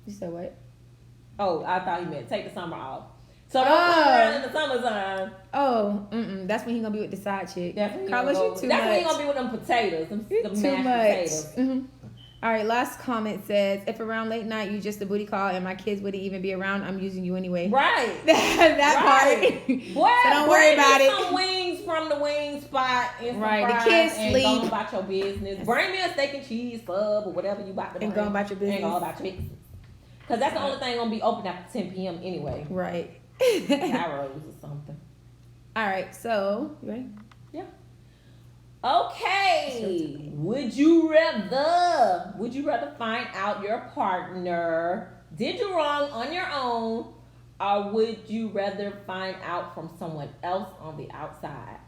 You said what? Oh, I thought he meant take the summer off. So don't come around in the summertime. Oh, that's when he gonna be with the side chick. That's when he Carlos, gonna you go. too That's much. when he gonna be with them potatoes, them Too mashed much. potatoes. All right, last comment says, if around late night you just a booty call and my kids wouldn't even be around, I'm using you anyway. Right. that Right. part. Boy, So don't worry about it. Some wings from the wing spot and some Right, the fries kids and sleep. go about your business. Bring me a steak and cheese sub or whatever you about to bring. And go about your business. And go about your business. Because that's the only thing gonna be open after 10 p.m. anyway. Right. Gyros or something. All right, so you ready? Yeah. Okay. Would you rather find out your partner did you wrong on your own, or would you rather find out from someone else on the outside?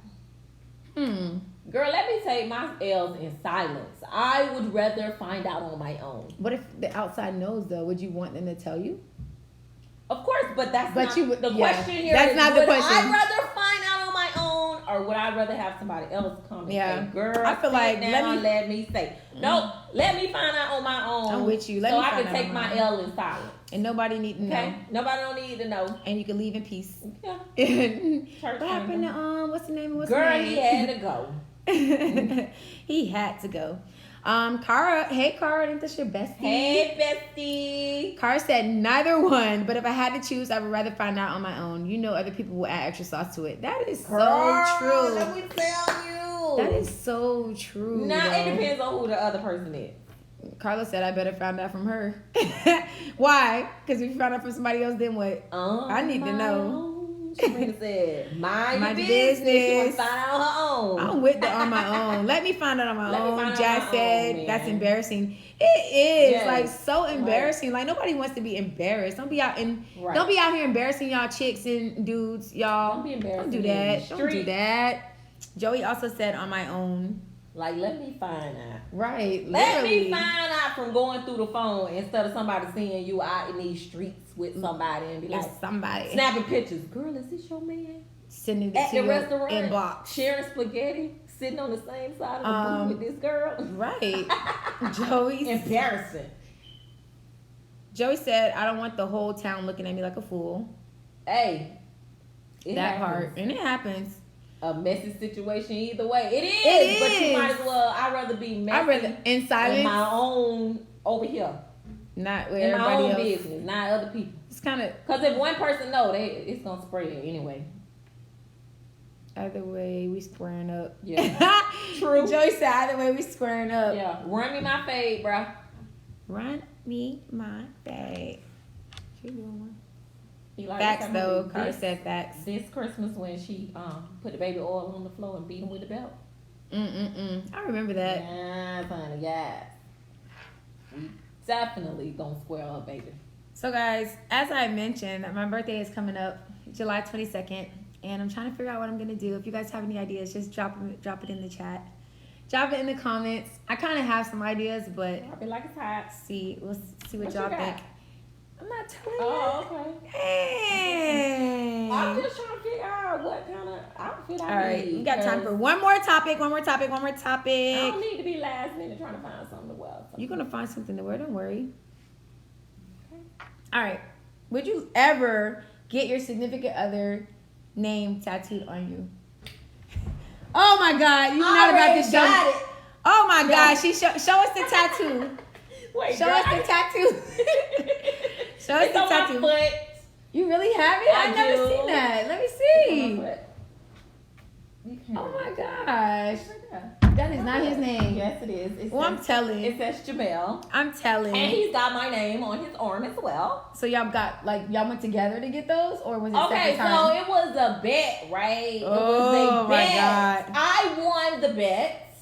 Girl, let me take my L's in silence. I would rather find out on my own. What if the outside knows though? Would you want them to tell you? Of course, but that's But not you would- the yeah, question here. that's is, not the would question. I rather find out on my own, or would I rather have somebody else come and Yeah. say, "Girl, I feel like, let me say." No, let me find out on my own. I'm with you. Let so me I find can out take on my my own. L in silence. And nobody need to know. Okay, nobody don't need to know. And you can leave in peace. Yeah. What happened to what's the name? Girl, he had to go. He had to go. Cara, hey Cara, I think that's your bestie. Hey, bestie. Cara said neither one, but if I had to choose, I would rather find out on my own. You know, other people will add extra sauce to it. That is Girl, so true. let me tell you. That is so true. Now it though. depends on who the other person is. Carla said I better find out from her. Why? Because if you find out from somebody else, then what? I need to know. Sabrina said, mind your My business. She want business. to find out on her own. I'm with the on my own. Let me find out on my Let me own. find out Jazz on my said own, that's man. embarrassing. It is Yes. like so embarrassing. Like nobody wants to be embarrassed. Don't be out Right. don't be out here embarrassing y'all chicks and dudes, y'all. Don't be embarrassing Don't do in the that. Don't do street. that. Joey also said on my own. Like, let me find out. Right. Let literally. me find out from going through the phone instead of somebody seeing you out in these streets with somebody and be like, If somebody snapping pictures. Girl, is this your man? sending it At to the you restaurant, in box. sharing spaghetti, sitting on the same side of the booth with this girl. Right. Joey Embarrassing. Joey said, I don't want the whole town looking at me like a fool. Hey, it That happens. part. And it happens. A messy situation either way. It is. It But you is. might as well. I'd rather be messy I'd rather in silence, in my own over here. not with In my everybody own else. business, not other people. It's kind of Because if one person know, it's gonna spread anyway. either way we squaring up. Yeah. True. Joey said either way we squaring up. Yeah. Run me my fade, bro. Run me my bag. She doing one. He like Facts this though. movie. Cara said facts. This Christmas when she put the baby oil on the floor and beat him with the belt. I remember that. Yes, honey, yes. We definitely gonna square her baby. So guys, as I mentioned, my birthday is coming up July 22nd, and I'm trying to figure out what I'm gonna do. If you guys have any ideas, just drop it in the chat. Drop it in the comments. I kind of have some ideas, but I feel like it's hot. we'll see what What y'all you got? think. I'm not telling Oh, you. okay. Hey. I'm just trying to figure out what kind of outfit I All right, need. we got time 'cause for one more topic. I don't need to be last minute trying to find something to wear. You're gonna find something to wear. Don't worry. Okay. All right. Would you ever get your significant other name tattooed on you? Oh my God! You not about to show. got it. Oh my Yeah. God! Show us the tattoo. Wait, Show girl, us the tattoo. Show us It's the on tattoo. my foot. You really have it? I I've never do. seen that. Let me It's see. on my foot. You can't Oh my read it. gosh! Right there. That is not his name. Yes, it is. It Well, I'm says, telling. it says Jamel. I'm telling. And he's got my name on his arm as well. So y'all got y'all went together to get those, or was it Okay, second so time? it was a bet, right? It Oh, was a my bet. God. I won the bet,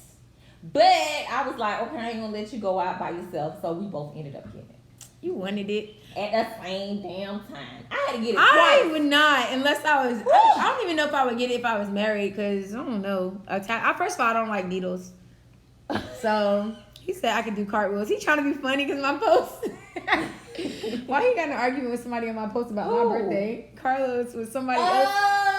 but I was like, okay, I ain't gonna let you go out by yourself. So we both ended up getting it You wanted it. at the same damn time. I had to get it I twice. would not, unless I was. I don't even know if I would get it if I was married, because I don't know. First of all, I don't like needles. So he said I could do cartwheels. He trying to be funny because my post. Why he got in an argument with somebody on my post about Who? my birthday? Carlos with somebody else.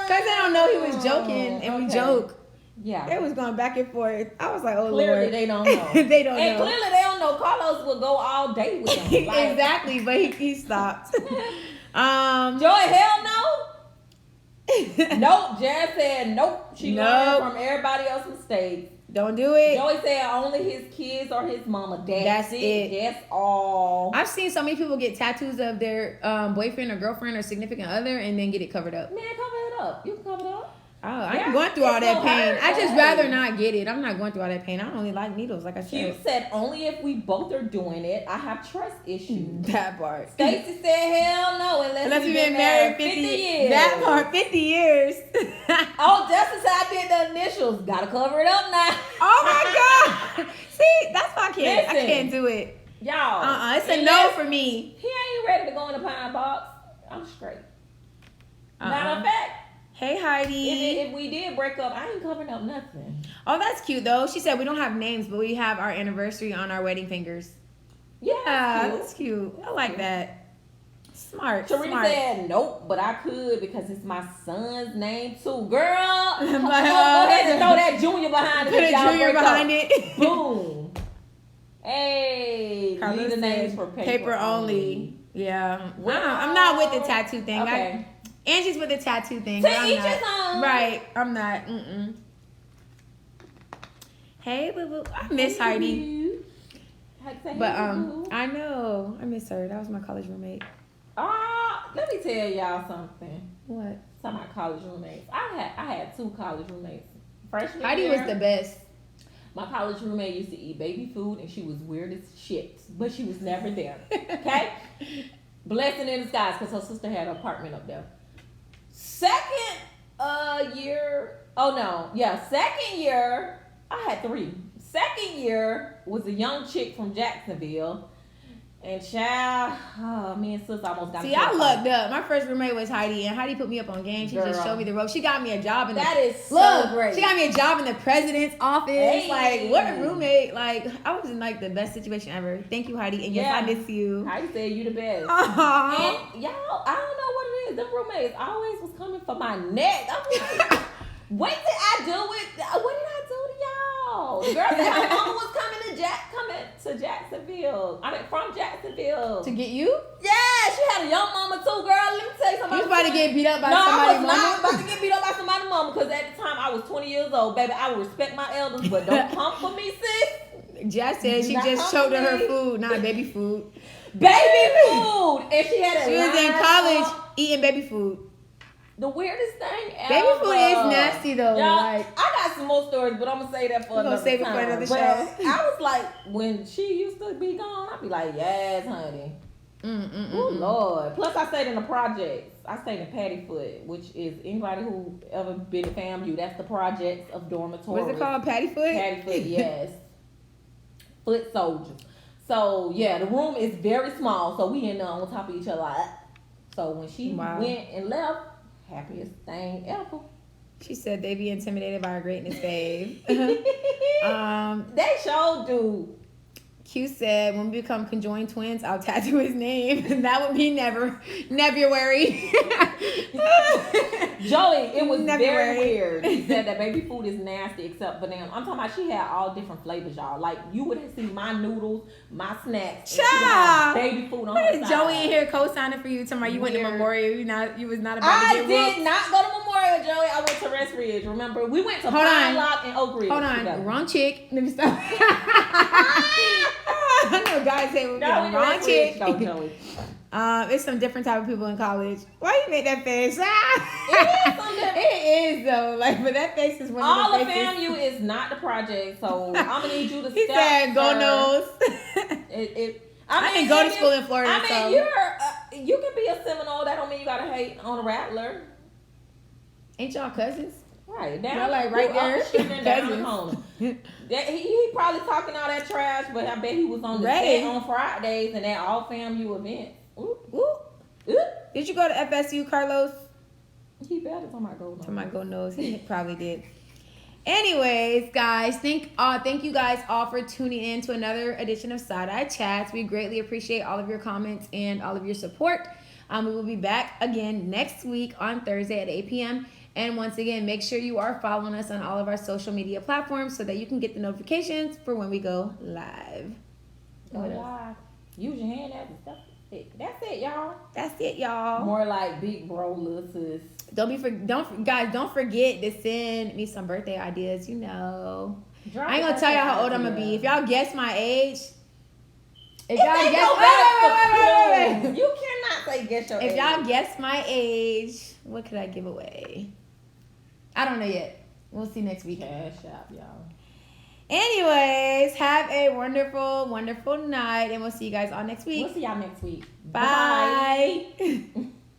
Because they don't know he was joking, and we joke. Yeah. They was going back and forth. I was like, oh Clearly Lord. they don't know. They don't And know. clearly they don't know, Carlos would go all day with them. Like, Exactly, but he stopped. Joy, hell no. Nope. Jazz said nope. She learned from everybody else's mistakes. Don't do it. Joey said only his kids or his mama. That's it. That's all. I've seen so many people get tattoos of their boyfriend or girlfriend or significant other and then get it covered up. Man, cover it up. You can cover it up. Oh, I ain't going through all that pain. I just rather not get it. I'm not going through all that pain. I don't really like needles, like I said. You said only if we both are doing it. I have trust issues. That part. Stacy said hell no unless we've been married 50 years. That part, 50 years. Oh, Justice said I did the initials. Gotta cover it up now. Oh my God. See, that's why I can't. Listen, I can't do it. Y'all. It's a no for me. He ain't ready to go in the pine box. I'm straight. Matter of fact. Hey Heidi. If we did break up, I ain't covering up nothing. Oh, that's cute though. She said we don't have names, but we have our anniversary on our wedding fingers. Yeah, that's cute. I like that. Smart. Teresa said nope, but I could because it's my son's name too. Girl, go ahead and throw that junior behind it. Put a junior behind it. Boom. Hey, leave the names for paper only. Yeah. Well, I'm not with the tattoo thing. Okay. Angie's with the tattoo thing. To each his own. Right. I'm not. Hey, boo boo. I miss Heidi. But I know. I miss her. That was my college roommate. Let me tell y'all something. What? Some of my college roommates. I had 2 college roommates. Freshman Heidi year, was the best. My college roommate used to eat baby food, and she was weird as shit, but she was never there. Okay? Blessing in disguise, because her sister had an apartment up there. Second year, second year, I had 3. Second year was a young chick from Jacksonville. And child, me and sis almost got. See, I lucked up. My first roommate was Heidi, and Heidi put me up on game. She just showed me the ropes. She got me a job in great. She got me a job in the president's office. Hey. Like, what a roommate! Like, I was in like the best situation ever. Thank you, Heidi, and yes, I miss you. Heidi said you the best. Aww. And y'all, I don't know what it is. Them roommates always was coming for my neck. I'm like, what did I do to y'all? The girl said my mama was coming to Jacksonville. I mean, from Jacksonville. To get you? Yeah, she had a young mama too, girl. Let me tell you something. You was about to get beat up by somebody's mama? No, I was not about to get beat up by somebody's mama because at the time I was 20 years old, baby. I would respect my elders, but don't come for me, sis. Jazz said she just showed her food, not baby food. Baby food! And she had She was in college eating baby food. The weirdest thing ever. Baby food is nasty though. Like, I got some more stories, but I'm gonna say that for another time. Save it for another show. I was like, when she used to be gone, I'd be like, yes, honey. Oh Lord. Plus, I stayed in the projects. I stayed in Pattyfoot, which is anybody who ever been to FAMU. That's the projects of dormitories. What's it called? Pattyfoot. Pattyfoot, yes. Foot soldiers. So yeah, the room is very small, so we in there on top of each other. Like, so when she went and left. Happiest thing ever. She said they be intimidated by our greatness, babe. They sure do. Q said, when we become conjoined twins, I'll tattoo his name. That would be Nebuary. Joey, it was very weird. He said that baby food is nasty except banana. I'm talking about she had all different flavors, y'all. Like, you would see my noodles, my snacks, and she had baby food on her side. Joey in here co-signing for you. Talking about you went to Memorial. You was not about to get whooped. I did not go to Memorial, Joey. I went to Rest Ridge, remember? We went to Pine Lock and Oak Ridge. Hold on. Together. Wrong chick. Let me stop. I know guys say we're wrong chick. No, Joey. It's some different type of people in college. Why you make that face? It is though. Like, but that face is one all of the faces. All of FAMU is not the project, so I'm gonna need you to. He said, "Go nose." I didn't go to school in Florida. I mean, you can be a Seminole. That don't mean you gotta hate on a Rattler. Ain't y'all cousins? Right, y'all like right there. Down the corner. He probably talking all that trash, but I bet he was on the set on Fridays and at all FAMU events. Ooh. Did you go to FSU, Carlos? He better tell my go nose. Tell my go nose. He probably did. Anyways, guys, thank you guys all for tuning in to another edition of Side Eye Chats. We greatly appreciate all of your comments and all of your support. We will be back again next week on Thursday at 8 p.m. And once again, make sure you are following us on all of our social media platforms so that you can get the notifications for when we go live. Tell y'all, use your hand as a stuff. That's it, y'all. That's it, y'all. More like big bro, little sis. Don't forget to send me some birthday ideas. You know, I ain't gonna tell y'all how old I'm gonna be. If y'all guess my age, Wait. You cannot say guess your age. If y'all guess my age, what could I give away? I don't know yet. We'll see next week. Cash App, y'all. Anyways, have a wonderful, wonderful night, and we'll see you guys all next week. We'll see y'all next week. Bye. Bye.